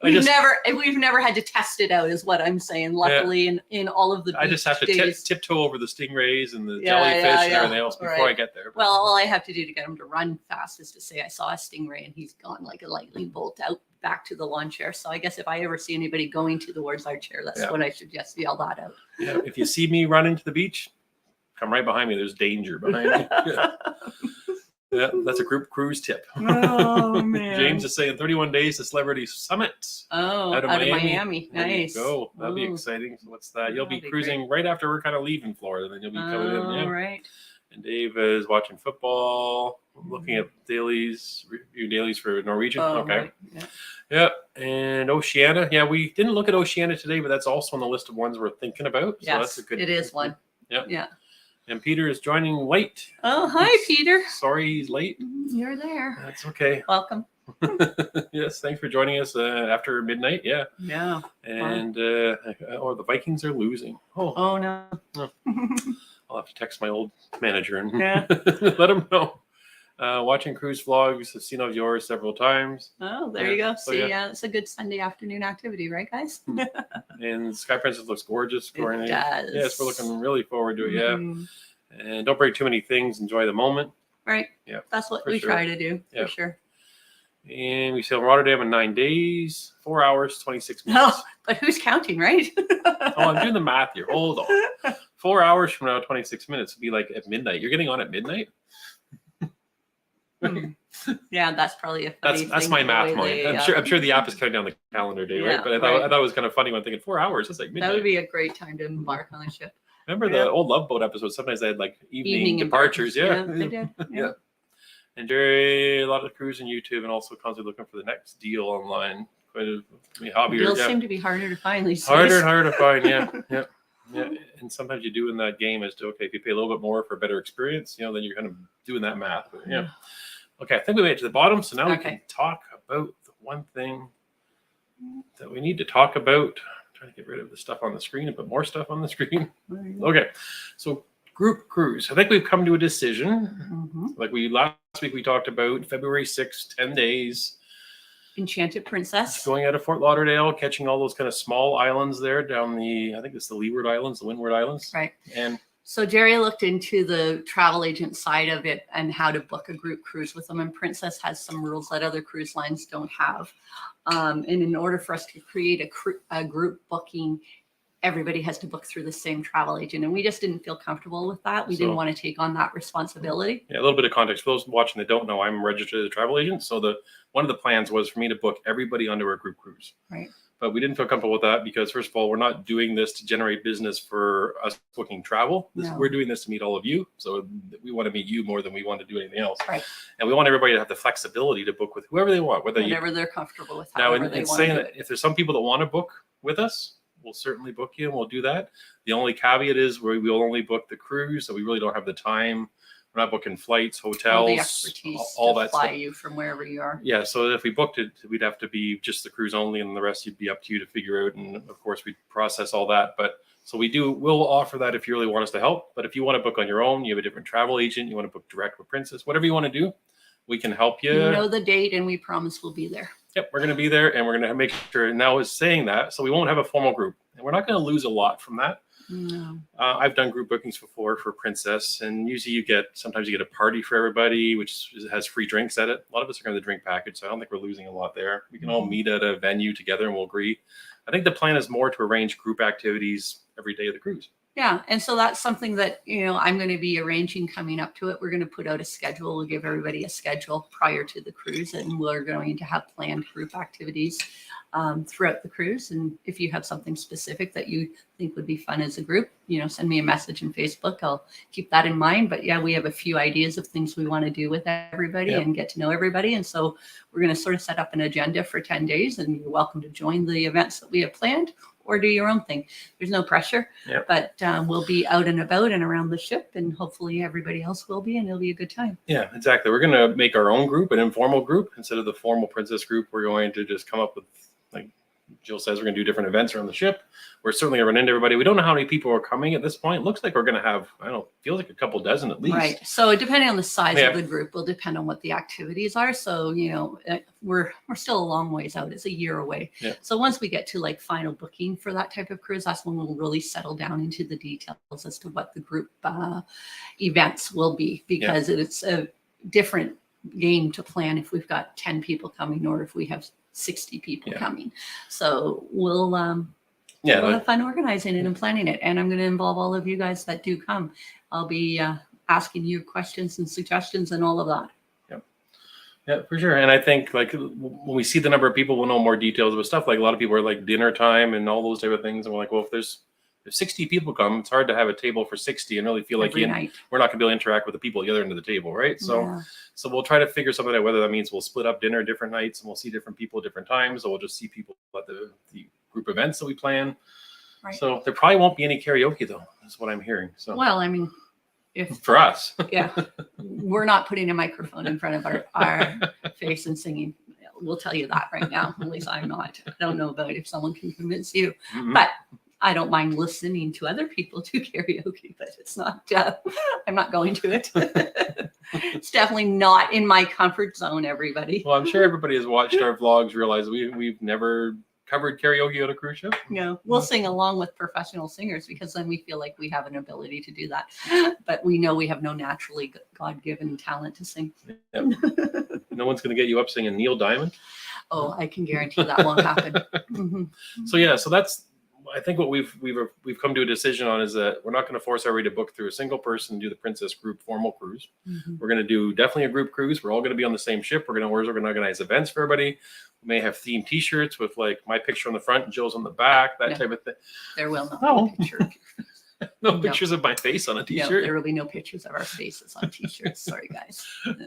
We've never had to test it out, is what I'm saying. Luckily, in all of the I just have to tiptoe over the stingrays and the jellyfish and everything else before I get there. Well, all I have to do to get him to run fast is to say I saw a stingray and he's gone like a lightning bolt out back to the lawn chair. So I guess if I ever see anybody going towards our chair, that's when I should just yell that out. Yeah. If you see me running to the beach, come right behind me. There's danger behind me. Yeah, that's a group cruise tip. Oh, man. James is saying 31 days to Celebrity Summit. Oh, out of Miami. Nice. There you go. That'll be exciting. So what's that? You'll be cruising right after we're kind of leaving Florida. Then you'll be coming in. Yeah. Right. And Dave is watching football, looking at review dailies for Norwegian. Okay. Right. Yeah. And Oceana. Yeah, we didn't look at Oceana today, but that's also on the list of ones we're thinking about. So that's a good. It is one. Yeah. Yeah. And Peter is joining late. Oh, hi, Peter. Sorry he's late. You're there. That's okay. Welcome. Yes, thanks for joining us after midnight. Yeah. Yeah. And the Vikings are losing. Oh no. I'll have to text my old manager and let him know. Watching cruise vlogs, I've seen of yours several times. Oh, there you go. See, it's a good Sunday afternoon activity, right, guys? And Sky Princess looks gorgeous. It does. Yes, we're looking really forward to it. Yeah. And don't break too many things. Enjoy the moment. Right. Yeah. That's what we try to do, for sure. And we sail Rotterdam in 9 days, 4 hours, 26 minutes. No, but who's counting, right? I'm doing the math here. Hold on. 4 hours from now, 26 minutes would be like at midnight. You're getting on at midnight? Yeah, that's probably a funny thing. That's my math mind. I'm sure the app is counting down the calendar day, right? But I thought it was kind of funny when thinking 4 hours. It's like midnight. That would be a great time to embark on a ship. Remember the old Love Boat episode? Sometimes they had like evening departures. Yeah, they did. Yeah. And Jerry, a lot of crews on YouTube, and also constantly looking for the next deal online. Quite a hobby. Deals seem to be harder to find these days. Harder and harder to find. Yeah. And sometimes you do in that game is to, okay, if you pay a little bit more for a better experience, then you're kind of doing that math. But, yeah. Okay, I think we made it to the bottom, so now we can talk about the one thing that we need to talk about. I'm trying to get rid of the stuff on the screen and put more stuff on the screen. Okay, so group cruise. I think we've come to a decision. Like last week we talked about February 6th, 10 days. Enchanted Princess. Going out of Fort Lauderdale, catching all those kind of small islands there down I think it's the Leeward Islands, the Windward Islands. Right. And so Jerry looked into the travel agent side of it and how to book a group cruise with them. And Princess has some rules that other cruise lines don't have. And in order for us to create a group booking, everybody has to book through the same travel agent. And we just didn't feel comfortable with that. We didn't want to take on that responsibility. Yeah, a little bit of context. For those watching that don't know, I'm registered as a travel agent. So one of the plans was for me to book everybody onto a group cruise. Right. But we didn't feel comfortable with that because, first of all, we're not doing this to generate business for us booking travel. We're doing this to meet all of you. So we want to meet you more than we want to do anything else. Right. And we want everybody to have the flexibility to book with whoever they want. Whatever they're comfortable with. Now, in saying that, if there's some people that want to book with us, we'll certainly book you and we'll do that. The only caveat is we'll only book the cruise. So we really don't have the time. We're not booking flights, hotels, the expertise all to that fly stuff. You from wherever you are. Yeah, so if we booked it, we'd have to be just the cruise only, and the rest would be up to you to figure out. And of course, we process all that. But so we'll offer that if you really want us to help. But if you want to book on your own, you have a different travel agent, you want to book direct with Princess, whatever you want to do, we can help you. You know the date, and we promise we'll be there. Yep, we're going to be there, and we're going to make sure. Now is saying that, so we won't have a formal group, and we're not going to lose a lot from that. No. I've done group bookings before for Princess, and usually sometimes you get a party for everybody, which has free drinks at it. A lot of us are going to drink package, so I don't think we're losing a lot there. We can all meet at a venue together and we'll agree. I think the plan is more to arrange group activities every day of the cruise. Yeah, and so that's something that, I'm going to be arranging coming up to it. We're going to put out a schedule. We'll give everybody a schedule prior to the cruise, and we're going to have planned group activities throughout the cruise. And if you have something specific that you think would be fun as a group, send me a message on Facebook. I'll keep that in mind. But yeah, we have a few ideas of things we want to do with everybody and get to know everybody. And so we're going to sort of set up an agenda for 10 days, and you're welcome to join the events that we have planned or do your own thing. There's no pressure, but we'll be out and about and around the ship, and hopefully everybody else will be, and it'll be a good time. Yeah, exactly. We're going to make our own group, an informal group. Instead of the formal Princess group, we're going to just come up with, like Jill says, we're going to do different events around the ship. We're certainly going to run into everybody. We don't know how many people are coming at this point. It looks like we're going to have, feels like a couple dozen at least. Right. So depending on the size of the group will depend on what the activities are. So, we're still a long ways out. It's a year away. Yeah. So once we get to like final booking for that type of cruise, that's when we'll really settle down into the details as to what the group events will be, because it's a different game to plan if we've got 10 people coming or if we have 60 people coming. So we'll have fun organizing it and planning it. And I'm going to involve all of you guys that do come. I'll be asking you questions and suggestions and all of that. Yeah, for sure. And I think like when we see the number of people, we'll know more details about stuff. Like a lot of people are like dinner time and all those type of things. And we're like, well, if 60 people come, it's hard to have a table for 60 and really feel like we're not going to be able to interact with the people at the other end of the table, right? So we'll try to figure something out, whether that means we'll split up dinner different nights and we'll see different people at different times, or we'll just see people at the group events that we plan. Right. So there probably won't be any karaoke though, is what I'm hearing. So well, I mean, if for us, we're not putting a microphone in front of our face and singing. We'll tell you that right now. At least I'm not. I don't know about if someone can convince you, but I don't mind listening to other people do karaoke, but it's not, I'm not going to it. It's definitely not in my comfort zone, everybody. Well, I'm sure everybody has watched our vlogs, realized we've never covered karaoke on a cruise ship. No, we'll sing along with professional singers because then we feel like we have an ability to do that. But we know we have no naturally God-given talent to sing. Yep. No one's going to get you up singing Neil Diamond. Oh, I can guarantee that won't happen. So that's, I think what we've come to a decision on is that we're not going to force everybody to book through a single person and do the Princess group formal cruise. We're going to do definitely a group cruise. We're all going to be on the same ship. We're going to organize events for everybody. We may have themed T-shirts with like my picture on the front and Jill's on the back, that type of thing. There will not be a picture of you. No pictures of my face on a No, t-shirt. there will be no pictures of our faces on t-shirts. Sorry, guys.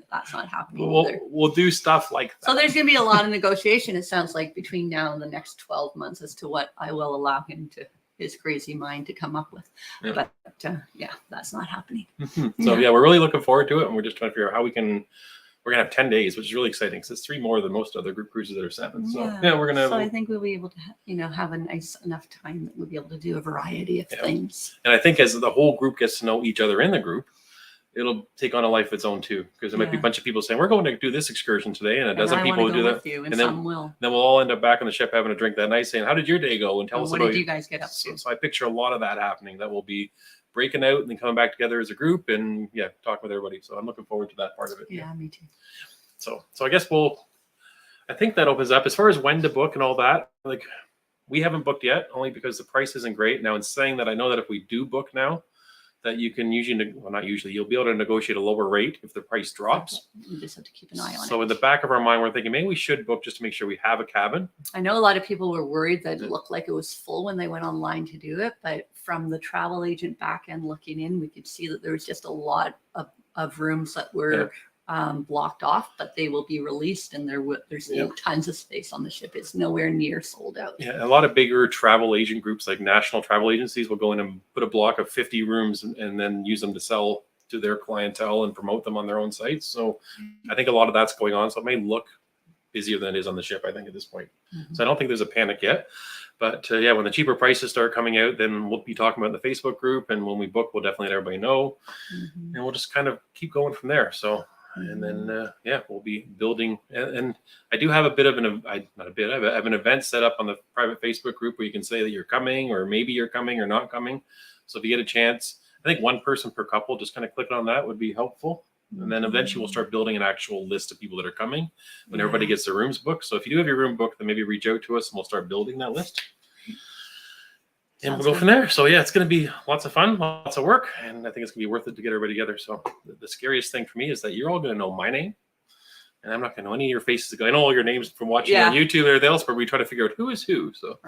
That's not happening either. We'll do stuff like that. So there's going to be a lot of negotiation, it sounds like, between now and the next 12 months as to what I will allow him to, his crazy mind, to come up with. Yeah. But yeah, that's not happening. So yeah, we're really looking forward to it. And we're just trying to figure out how we can, we're going to have 10 days, which is really exciting because it's 3 more than most other group cruises that are 7. So yeah, we're going to. So I think we'll be able to, have a nice enough time that we'll be able to do a variety of things. And I think as the whole group gets to know each other in the group, it'll take on a life of its own too. Because there might be a bunch of people saying, we're going to do this excursion today. And a dozen people will do that. And some will. Then we'll all end up back on the ship having a drink that night saying, how did your day go? And tell us what about did you guys get up to? So I picture a lot of that happening. That will be breaking out and then coming back together as a group and talking with everybody. So I'm looking forward to that part of it. Yeah, me too. So I guess I think that opens up as far as when to book and all that. Like, we haven't booked yet, only because the price isn't great. Now, in saying that, I know that if we do book now, that you can usually, well, not usually, you'll be able to negotiate a lower rate if the price drops. You just have to keep an eye on it. So in the back of our mind, we're thinking maybe we should book just to make sure we have a cabin. I know a lot of people were worried that it looked like it was full when they went online to do it, but from the travel agent back end looking in, we could see that there was just a lot of rooms that were blocked off, but they will be released, and there's still tons of space on the ship. It's nowhere near sold out. Yeah, a lot of bigger travel agent groups, like national travel agencies, will go in and put a block of 50 rooms and then use them to sell to their clientele and promote them on their own sites. So I think a lot of that's going on. So it may look busier than it is on the ship, I think, at this point. So I don't think there's a panic yet. But when the cheaper prices start coming out, then we'll be talking about in the Facebook group. And when we book, we'll definitely let everybody know. And we'll just kind of keep going from there. So, and then, we'll be building. And I do have I have an event set up on the private Facebook group where you can say that you're coming, or maybe you're coming or not coming. So if you get a chance, I think one person per couple, just kind of click on that would be helpful. And then eventually we'll start building an actual list of people that are coming when everybody gets their rooms booked. So if you do have your room booked, then maybe reach out to us and we'll start building that list. And we'll go from there. So it's going to be lots of fun, lots of work. And I think it's going to be worth it to get everybody together. So the scariest thing for me is that you're all going to know my name. And I'm not going to know any of your faces. I know all your names from watching on YouTube or anything else, but we try to figure out who is who. So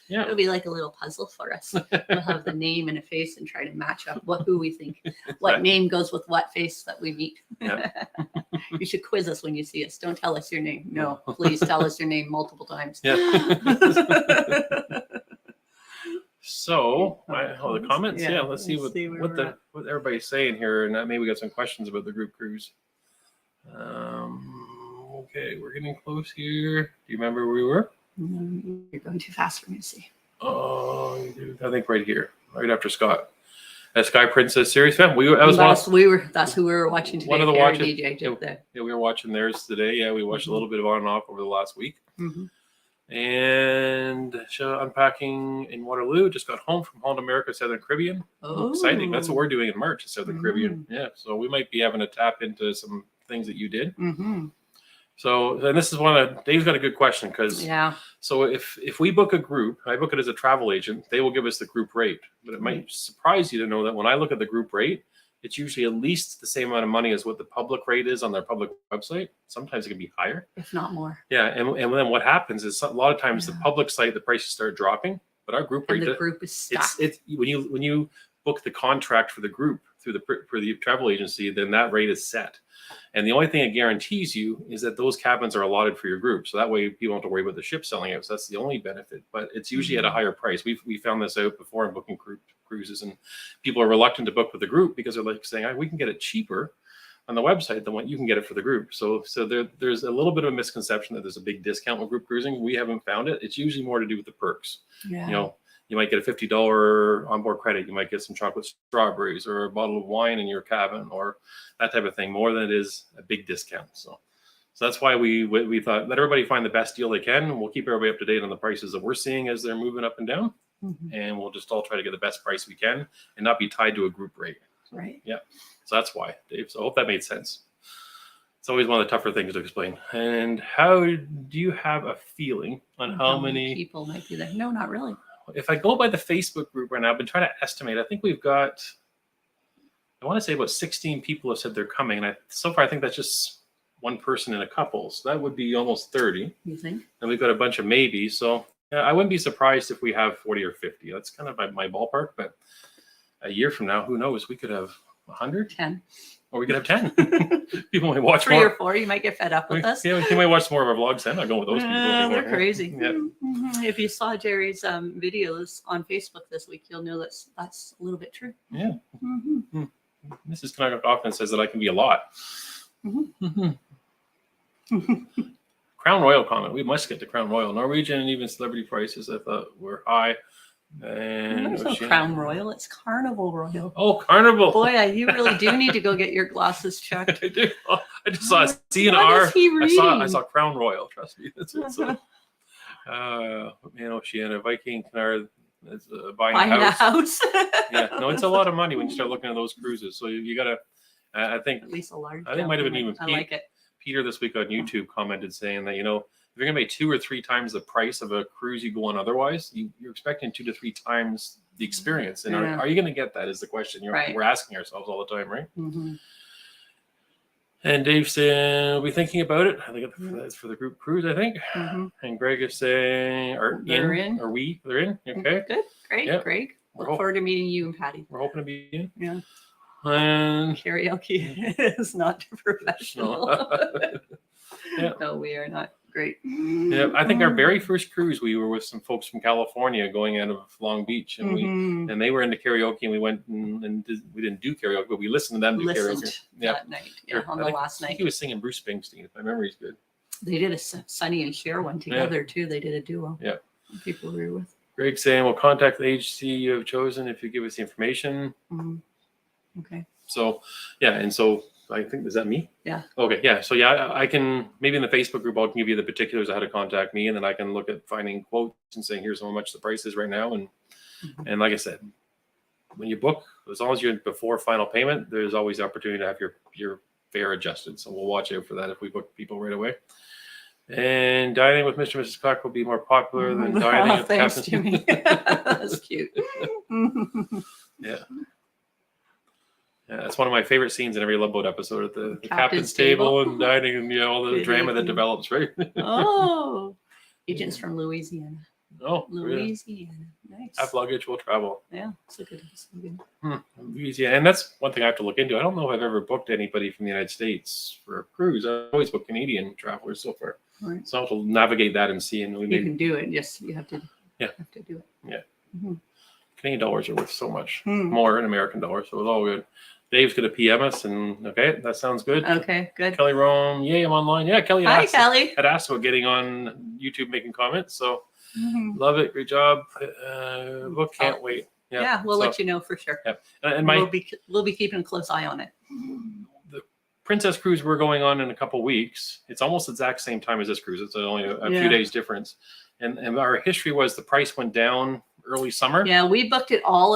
it'll be like a little puzzle for us. We'll have the name and a face and try to match up who we think, what name goes with what face that we meet. You should quiz us when you see us. Don't tell us your name. No, please tell us your name multiple times. So the comments. Let's see what everybody's saying here, and maybe we got some questions about the group cruise. Okay, we're getting close here. Do you remember where we were? You're going too fast for me to see. Oh, I think right here, right after Scott. Sky Princess series fan. That's who we were watching today. One of the watches. DJ we were watching theirs today. Yeah, we watched a little bit of on and off over the last week. And unpacking in Waterloo. Just got home from Holland America, Southern Caribbean. Oh, exciting! That's what we're doing in March, Southern Caribbean. Yeah, so we might be having to tap into some things that you did. So, and this is Dave's got a good question because so if we book a group, I book it as a travel agent, they will give us the group rate. But it might surprise you to know that when I look at the group rate, it's usually at least the same amount of money as what the public rate is on their public website. Sometimes it can be higher, if not more. Yeah, and then what happens is a lot of times the public site, the prices start dropping, but our group rate, the group is stacked. It's when you book the contract for the group for the travel agency, then that rate is set. And the only thing it guarantees you is that those cabins are allotted for your group. So that way people don't have to worry about the ship selling out. So that's the only benefit, but it's usually at a higher price. We found this out before in booking cruises, and people are reluctant to book with the group because they're like saying, we can get it cheaper on the website than what you can get it for the group. So there's a little bit of a misconception that there's a big discount with group cruising. We haven't found it. It's usually more to do with the perks. You might get a $50 onboard credit. You might get some chocolate strawberries or a bottle of wine in your cabin or that type of thing, more than it is a big discount. So that's why we thought, let everybody find the best deal they can. We'll keep everybody up to date on the prices that we're seeing as they're moving up and down. And we'll just all try to get the best price we can and not be tied to a group rate. Right. Yeah. So that's why, Dave. So I hope that made sense. It's always one of the tougher things to explain. And how do you have a feeling on how many people might be there? No, not really. If I go by the Facebook group right now, I've been trying to estimate. I think we've got, I want to say about 16 people have said they're coming. And so far, I think that's just one person in a couple. So that would be almost 30. You think? And we've got a bunch of maybes. So I wouldn't be surprised if we have 40 or 50. That's kind of my ballpark. But a year from now, who knows? We could have 100, 10. or we could have 10. People might watch 3 more. or 4. You might get fed up with us. Yeah, you might watch more of our vlogs then. I'm not going with those people anymore. They're crazy. Yeah. If you saw Jerry's videos on Facebook this week, you'll know that's a little bit true. Yeah. Mrs. Canuck often says that I can be a lot. Crown Royal comment. We must get to Crown Royal. Norwegian and even celebrity prices I thought were high. And There's no Crown Royal. It's Carnival Royal. Oh, Carnival. Boy, you really do need to go get your glasses checked. I do. I just saw a C and What R. is he I saw Crown Royal. Trust me. That's what it said. Man, Oceania, Viking, Canard, buying a house. Yeah, no, it's a lot of money when you start looking at those cruises. So you gotta. I think at least a large. I think it might have been even. I like it. Peter this week on YouTube commented saying that, if you're going to pay 2 or 3 times the price of a cruise you go on otherwise, you're expecting 2 to 3 times the experience. And are you going to get that is the question we're asking ourselves all the time, right? And Dave saying, we'll be thinking about it. I think that's for the group cruise, I think. And Greg is saying, they're in. Okay. Good. Great. Yeah. Greg. Look forward to meeting you and Patty. We're hoping to be in. Yeah. And karaoke is not professional. No, we are not great. Yeah, I think our very first cruise, we were with some folks from California going out of Long Beach, and they were into karaoke, and we went and we didn't do karaoke, but we listened to them do karaoke. That night, on the last night. I think he was singing Bruce Springsteen, if my memory's good. They did a Sonny and Cher one together too. They did a duo. Yeah. People we were with. Greg saying, we'll contact the agency you have chosen if you give us the information. Okay. So, and so I think, is that me? Yeah. Okay. Yeah. So I can, maybe in the Facebook group, I'll give you the particulars of how to contact me, and then I can look at finding quotes and saying, here's how much the price is right now. And like I said, when you book, as long as you're before final payment, there's always the opportunity to have your fare adjusted. So we'll watch out for that if we book people right away. And dining with Mr. and Mrs. Clark will be more popular than dining with Thanks, Jimmy. That's cute. Yeah. Yeah, that's one of my favorite scenes in every Love Boat episode at the captain's table and dining and all the drama that develops, right? Agents from Louisiana. Oh, Louisiana. Nice. Have luggage, will travel. Yeah, it's a good. Louisiana, and that's one thing I have to look into. I don't know if I've ever booked anybody from the United States for a cruise. I've always booked Canadian travelers so far. Right. So I'll have to navigate that and see. And you can do it. Yes, you have to. Yeah. Have to do it. Yeah. Canadian dollars are worth so much more in American dollars, so it's all good. Dave's going to PM us, and okay, that sounds good. Okay, good. Kelly Rome, yay, I'm online. Yeah, Kelly. Kelly. Had asked about getting on YouTube, making comments. So love it, great job. Book, can't wait. Yeah, we'll let you know for sure. Yeah, and we'll be keeping a close eye on it. The Princess Cruise we're going on in a couple weeks. It's almost the exact same time as this cruise. It's only a few days difference. And our history was the price went down early summer. Yeah, we booked it all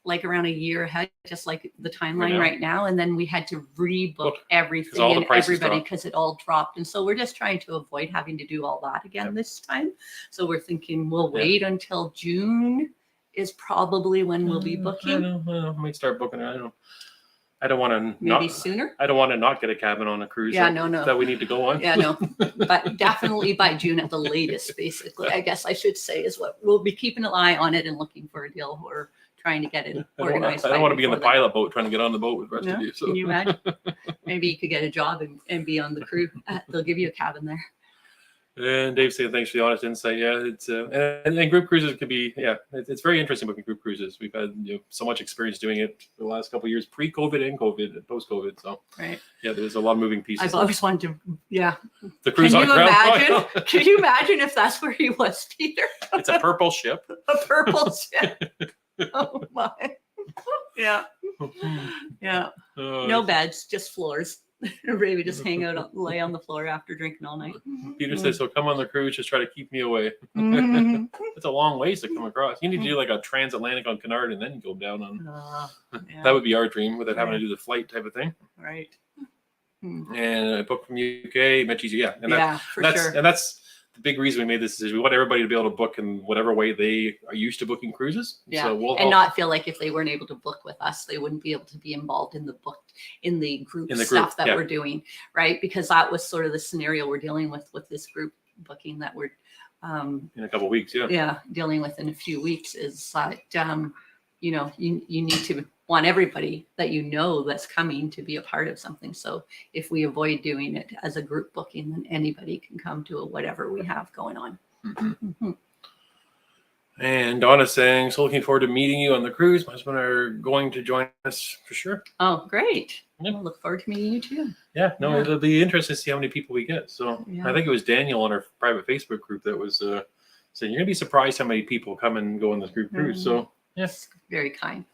like around a year ahead, just like the timeline right now. And then we had to rebook everything and everybody because it all dropped. And so we're just trying to avoid having to do all that again this time. So we're thinking we'll wait until June is probably when we'll be booking. I might start booking it. I don't want to maybe sooner. I don't want to not get a cabin on a cruise. Yeah, no. That we need to go on. Yeah, no. But definitely by June at the latest, basically, I guess I should say is what we'll be keeping an eye on it and looking for a deal or trying to get it organized. I don't want to be in the pilot boat trying to get on the boat with the rest of you. So. Can you imagine? Maybe you could get a job and be on the crew. They'll give you a cabin there. And Dave saying thanks for the honest insight. Yeah, it's and group cruises could be it's very interesting booking group cruises. We've had so much experience doing it for the last couple of years, pre-COVID and COVID and post-COVID. So there's a lot of moving pieces. I've always wanted to the cruise on Crown. Can you imagine if that's where he was, Peter? It's a purple ship. A purple ship. Oh my. Yeah. Yeah. No beds, just floors. Everybody would just hang out, lay on the floor after drinking all night. Peter says, so come on the cruise, just try to keep me away. It's a long ways to come across. You need to do like a transatlantic on Canard and then go down on. That would be our dream without having to do the flight type of thing. Right. And I booked from UK, much easier. And sure. And that's the big reason we made this decision. We want everybody to be able to book in whatever way they are used to booking cruises. Yeah. So not feel like if they weren't able to book with us, they wouldn't be able to be involved in the group stuff that we're doing, right? Because that was sort of the scenario we're dealing with this group booking that we're in a couple of weeks, dealing with in a few weeks is that you know, you need to want everybody that you know that's coming to be a part of something. So if we avoid doing it as a group booking, then anybody can come to whatever we have going on. Mm-hmm. And Donna's saying, so looking forward to meeting you on the cruise. My husband are going to join us for sure. Oh, great. Yep. We'll look forward to meeting you too. Yeah, no, Yeah. it'll be interesting to see how many people we get. So Yeah. I think it was Daniel on our private Facebook group that was saying, you're going to be surprised how many people come and go on this group cruise. So yeah. Very kind.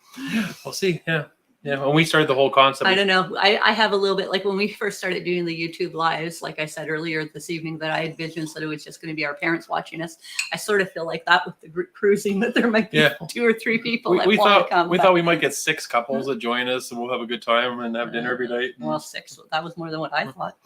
We'll see. Yeah. Yeah, when we started the whole concept. I don't know. I have a little bit, like when we first started doing the YouTube lives, like I said earlier this evening, that I had visions that it was just going to be our parents watching us. I sort of feel like that with the group cruising, that there might be 2 or 3 people that want to come. We thought we might get 6 couples that join us, and we'll have a good time and have dinner every night. Well, 6. That was more than what I thought.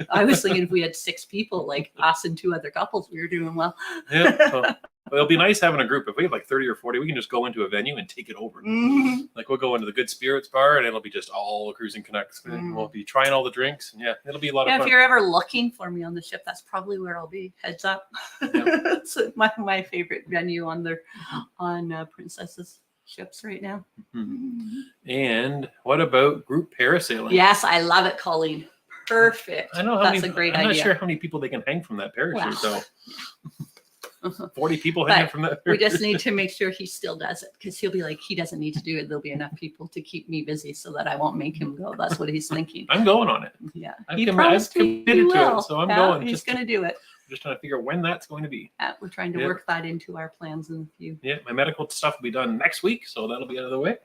I was thinking if we had 6 people, like us and 2 other couples, we were doing well. Yeah. So, it'll be nice having a group. If we have like 30 or 40, we can just go into a venue and take it over. Mm-hmm. Like we'll go into the Good Spirits bar, and it'll be just all Cruising Connects. And we'll be trying all the drinks. And yeah, it'll be a lot of fun. If you're ever looking for me on the ship, that's probably where I'll be. Heads up. It's my favorite venue on Princess's ships right now. Mm-hmm. And what about group parasailing? Yes, I love it, Colleen. Perfect. I know that's a great idea. I'm not sure how many people they can hang from that parachute, though. 40 people But hanging from that. We just need to make sure he still does it, because he'll be like, he doesn't need to do it. There'll be enough people to keep me busy so that I won't make him go. That's what he's thinking. I'm going on it. Yeah. I've He promised me he committed to will. it, so I'm going. He's going to do it. Just trying to figure out when that's going to be. We're trying to work that into our plans in a few. Yeah, my medical stuff will be done next week, so that'll be out of the way.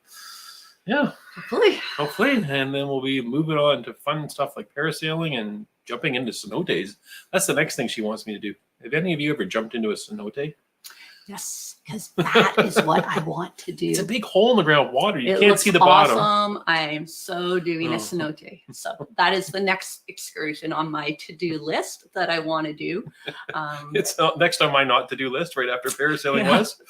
Yeah. Hopefully. And then we'll be moving on to fun stuff like parasailing and jumping into cenotes. That's the next thing she wants me to do. Have any of you ever jumped into a cenote? Yes, because that is what I want to do. It's a big hole in the ground water. You It can't looks see the awesome. bottom. I am so doing a cenote. So that is the next excursion on my to-do list that I want to do. It's next on my not to-do list right after parasailing was.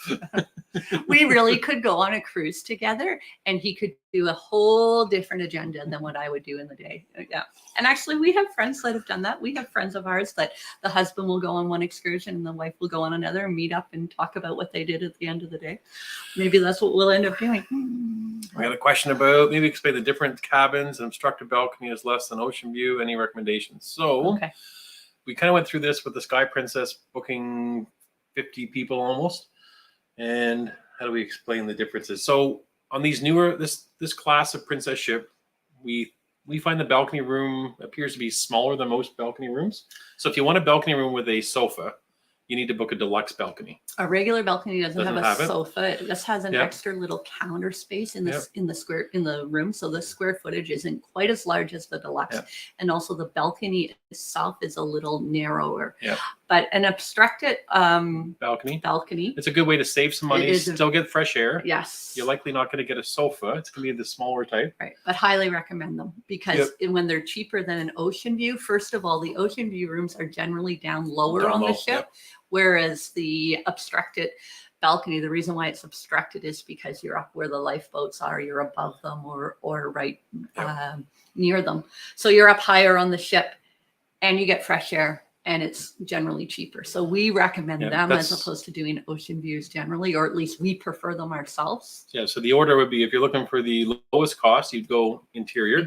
We really could go on a cruise together, and he could do a whole different agenda than what I would do in the day. Yeah. And actually, we have friends that have done that. We have friends of ours that the husband will go on one excursion and the wife will go on another and meet up and talk about what they did at the end of the day. Maybe that's what we'll end up doing. I got a question about maybe explain the different cabins. An obstructed balcony is less than ocean view. Any recommendations? So we kind of went through this with the Sky Princess booking 50 people almost. And how do we explain the differences? So on these newer, this class of princess ship, we find the balcony room appears to be smaller than most balcony rooms. So if you want a balcony room with a sofa, you need to book a deluxe balcony. A regular balcony doesn't have a sofa. It just has an extra little counter space in the room. So the square footage isn't quite as large as the deluxe. And also the balcony itself is a little narrower. But an obstructed balcony. It's a good way to save some money, still get fresh air. Yes. You're likely not going to get a sofa. It's going to be the smaller type. Right. But highly recommend them, because when they're cheaper than an ocean view, first of all, the ocean view rooms are generally down lower on the ship. Whereas the obstructed balcony, the reason why it's obstructed is because you're up where the lifeboats are, you're above them or right near them. So you're up higher on the ship and you get fresh air, and it's generally cheaper. So we recommend them as opposed to doing ocean views generally, or at least we prefer them ourselves. Yeah, so the order would be, if you're looking for the lowest cost, you'd go interior.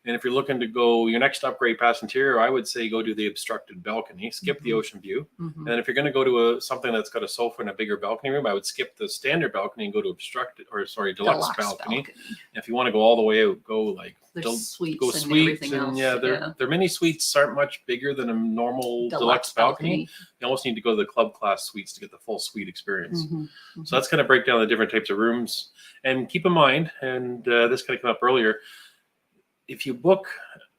And if you're looking to go your next upgrade past interior, I would say go to the obstructed balcony, skip the ocean view. And if you're going to go to something that's got a sofa and a bigger balcony room, I would skip the standard balcony and go to deluxe balcony. And if you want to go all the way out, go like suites and everything else. Their mini suites aren't much bigger than a normal deluxe balcony. You almost need to go to the club class suites to get the full suite experience. So that's kind of break down the different types of rooms. And keep in mind, and this kind of came up earlier, if you book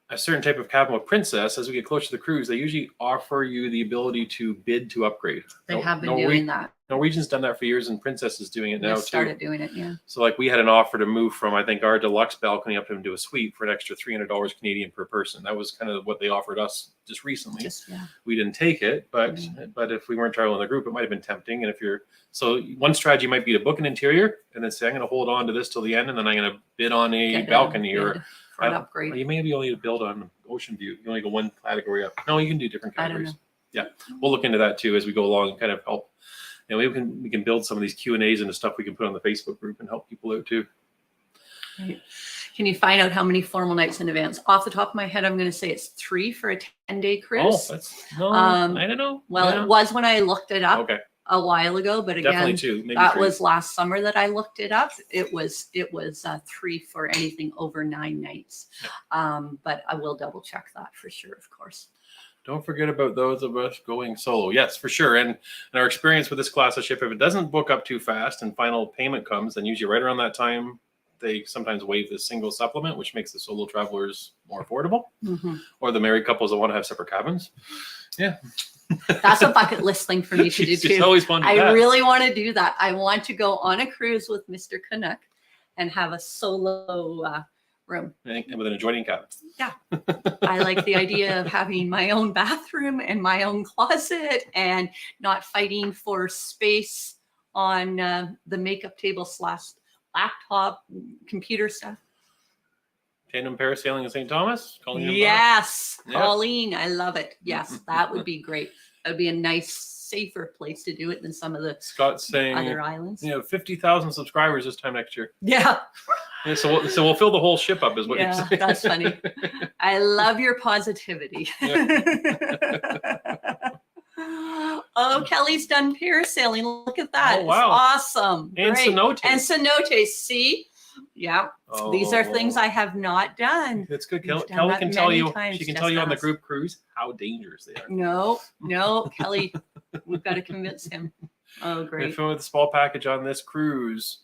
a certain type of cabin with Princess, as we get closer to the cruise, they usually offer you the ability to bid to upgrade. They have been doing that. Norwegian's done that for years, and Princess is doing it now too. Started doing it, So like we had an offer to move from, I think, our deluxe balcony up into a suite for an extra $300 Canadian per person. That was kind of what they offered us just recently. We didn't take it, but if we weren't traveling in the group, it might have been tempting. And so one strategy might be to book an interior and then say, I'm going to hold on to this till the end, and then I'm going to bid on a balcony or an upgrade. You maybe only build on ocean view. You only go one category up. No, you can do different categories. Yeah, we'll look into that too as we go along and kind of help And we can build some of these Q&As into stuff we can put on the Facebook group and help people out too. Right. Can you find out how many formal nights in advance? Off the top of my head, I'm going to say it's 3 for a 10-day cruise. I don't know. Well, it was when I looked it up a while ago, but Definitely again, 2, maybe that 3. was last summer that I looked it up. It was 3 for anything over 9 nights. But I will double check that for sure, of course. Don't forget about those of us going solo. Yes, for sure. And our experience with this class of ship, if it doesn't book up too fast and final payment comes, then usually right around that time, they sometimes waive the single supplement, which makes the solo travelers more affordable, or the married couples that want to have separate cabins. Yeah. That's a bucket list thing for me to do too. Always fun to do that. I really want to do that. I want to go on a cruise with Mr. Canuck and have a solo room. And with an adjoining cabin. Yeah. I like the idea of having my own bathroom and my own closet and not fighting for space on the makeup table / laptop, computer stuff. Tandem parasailing in St. Thomas? Colleen and Yes. Bob? Colleen, I love it. Yes, that would be great. That would be a nice, safer place to do it than some of the Scott's saying, other islands. 50,000 subscribers this time next year. Yeah. So we'll fill the whole ship up is what you're saying. That's funny. I love your positivity. Oh, Kelly's done parasailing. Look at that. Oh, wow. It's awesome. And Great. cenotes. And cenotes. See? Yeah. These are things I have not done. That's good. We've Kelly done can that tell many you. times, She can just tell you on the ask. group cruise how dangerous they are. No, Kelly, we've got to convince him. Oh, great. If with the spa package on this cruise,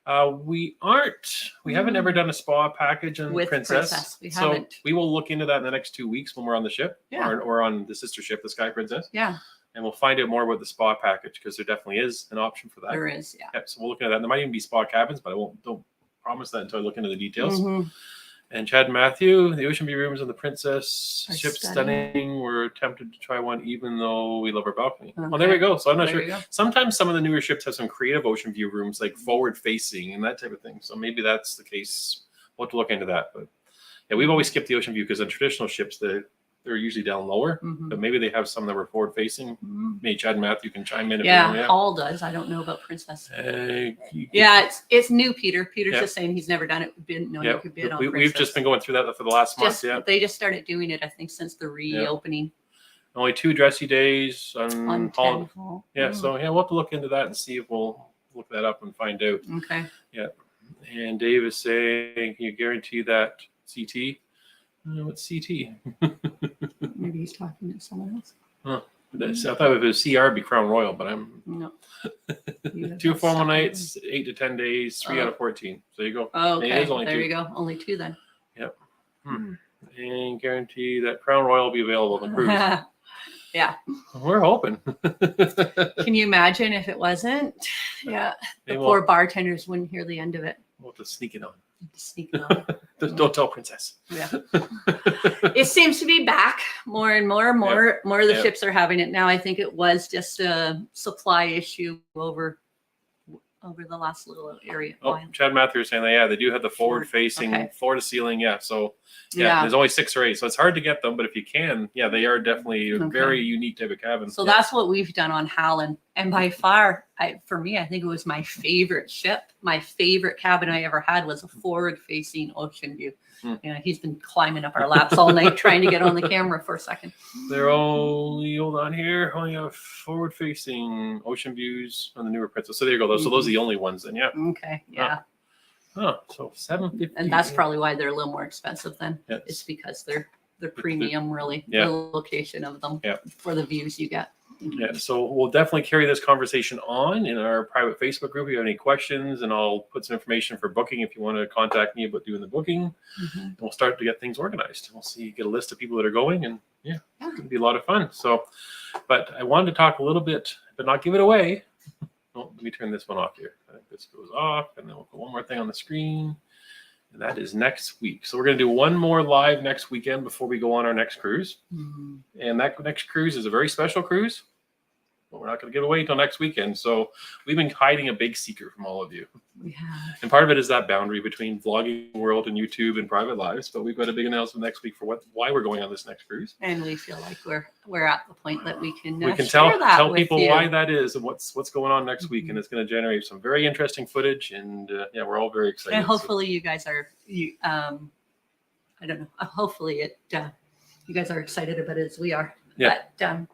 we haven't ever done a spa package on With Princess. We so haven't. we will look into that in the next 2 weeks when we're on the ship, or on the sister ship, the Sky Princess. Yeah. And we'll find out more about the spa package because there definitely is an option for that. There is, yeah. Yep, so we'll look into that. There might even be spa cabins, but don't promise that until I look into the details. And Chad and Matthew, the Ocean View rooms on the Princess ship stunning. We're tempted to try one, even though we love our balcony. Okay. Well, there we go. So I'm not There sure. Sometimes some of the newer ships have some creative Ocean View rooms, like forward facing and that type of thing. So maybe that's the case. We'll have to look into that. But yeah, we've always skipped the Ocean View because on traditional ships, they're usually down lower, but maybe they have some that were forward facing. Maybe Chad and Matthew can chime in. Hall does. I don't know about Princess. It's new, Peter. Peter's just saying he's never done it. Didn't know you could bid on Princess. We've just been going through that for the last month. They just started doing it, I think, since the reopening. Only 2 dressy days on Hall. Yeah, so we'll have to look into that and see if we'll look that up and find out. Okay. Yeah. And Dave is saying, can you guarantee that CT? What's CT? Maybe he's talking to someone else. I thought if it was CR, it'd be Crown Royal, but I'm no. 2 formal nights, 8 to 10 days, 3 out of 14. So you go. Oh, okay. There 2. You go. Only 2 then. Yep. And guarantee that Crown Royal will be available on the cruise. Yeah. We're hoping. Can you imagine if it wasn't? Yeah. The poor bartenders wouldn't hear the end of it. We'll have to sneak it on. Don't tell Princess. Yeah. It seems to be back more and more. More of the ships are having it now. I think it was just a supply issue over the last little area. Chad Matthew is saying that, they do have the forward facing floor to ceiling. Yeah. So there's only 6 or 8. So it's hard to get them, but if you can, they are definitely a very unique type of cabin. So that's what we've done on Howland. And by far, for me, I think it was my favorite ship. My favorite cabin I ever had was a forward-facing Ocean View. He's been climbing up our laps all night trying to get on the camera for a second. They're only have forward-facing Ocean Views on the newer Princess. So there you go. So those are the only ones then, Okay, yeah. So $750. And that's probably why they're a little more expensive then. It's because they're premium, really. The location of them for the views you get. Yeah, so we'll definitely carry this conversation on in our private Facebook group. If you have any questions, and I'll put some information for booking if you want to contact me about doing the booking. And we'll start to get things organized. We'll get a list of people that are going, and it's going to be a lot of fun. So, but I wanted to talk a little bit, but not give it away. Let me turn this one off here. I think this goes off, and then we'll put one more thing on the screen. And that is next week. So we're going to do one more live next weekend before we go on our next cruise. And that next cruise is a very special cruise. but we're not going to give away until next weekend. So we've been hiding a big secret from all of you. We have. And part of it is that boundary between vlogging world and YouTube and private lives. But we've got a big announcement next week for why we're going on this next cruise. And we feel like we're at the point that we can tell share that tell with people you. why that is and what's going on next week, and it's going to generate some very interesting footage. And yeah, we're all very excited. And hopefully you guys are I don't know. Hopefully you guys are excited about it as we are. Yeah. But,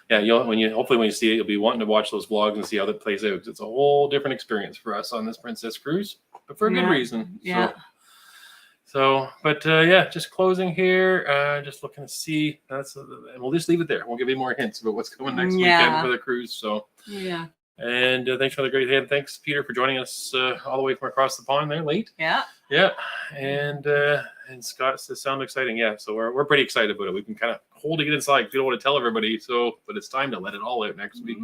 yeah, when you see it, you'll be wanting to watch those vlogs and see how that plays out. It's a whole different experience for us on this Princess Cruise, but for a good reason. Yeah. But yeah, just closing here. Just looking to see. And we'll just leave it there. We'll give you more hints about what's coming next weekend for the cruise. So yeah. And thanks for the great hand. Thanks, Peter, for joining us all the way from across the pond there late. Yeah. Yeah. And Scott says, sound exciting. Yeah. So we're pretty excited about it. We've been kind of holding it inside. We don't want to tell everybody. But it's time to let it all out next week.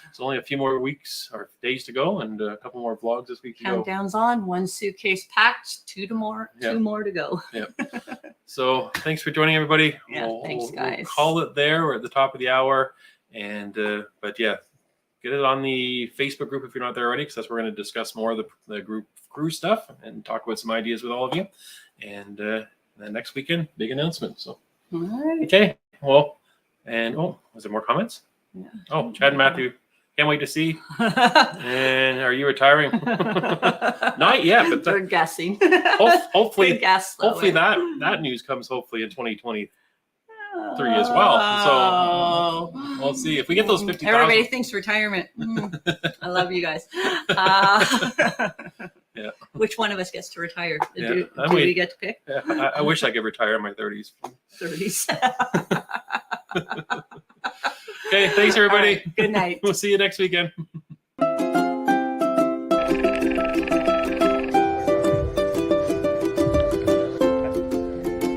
It's only a few more weeks or days to go, and a couple more vlogs this week to go. Countdown's on. 1 suitcase packed. 2 more to go. Yeah. So thanks for joining, everybody. Yeah. Thanks, guys. We'll call it there. We're at the top of the hour. And but yeah. Get it on the Facebook group if you're not there already, because that's where we're going to discuss more of the group crew stuff and talk about some ideas with all of you. And then next weekend, big announcement. So, all right. Okay. Well, and was there more comments? Yeah. Oh, Chad and Matthew, can't wait to see. And are you retiring? Not yet, but we're guessing. Hopefully, Good guess, though, hopefully that news comes hopefully in 2023 as well. So we'll see if we get those 50,000. Everybody thinks retirement. I love you guys. Yeah. Which one of us gets to retire? Yeah. Do we get to pick? Yeah, I wish I could retire in my 30s. 30s. Okay, thanks everybody. Right. Good night. We'll see you next weekend.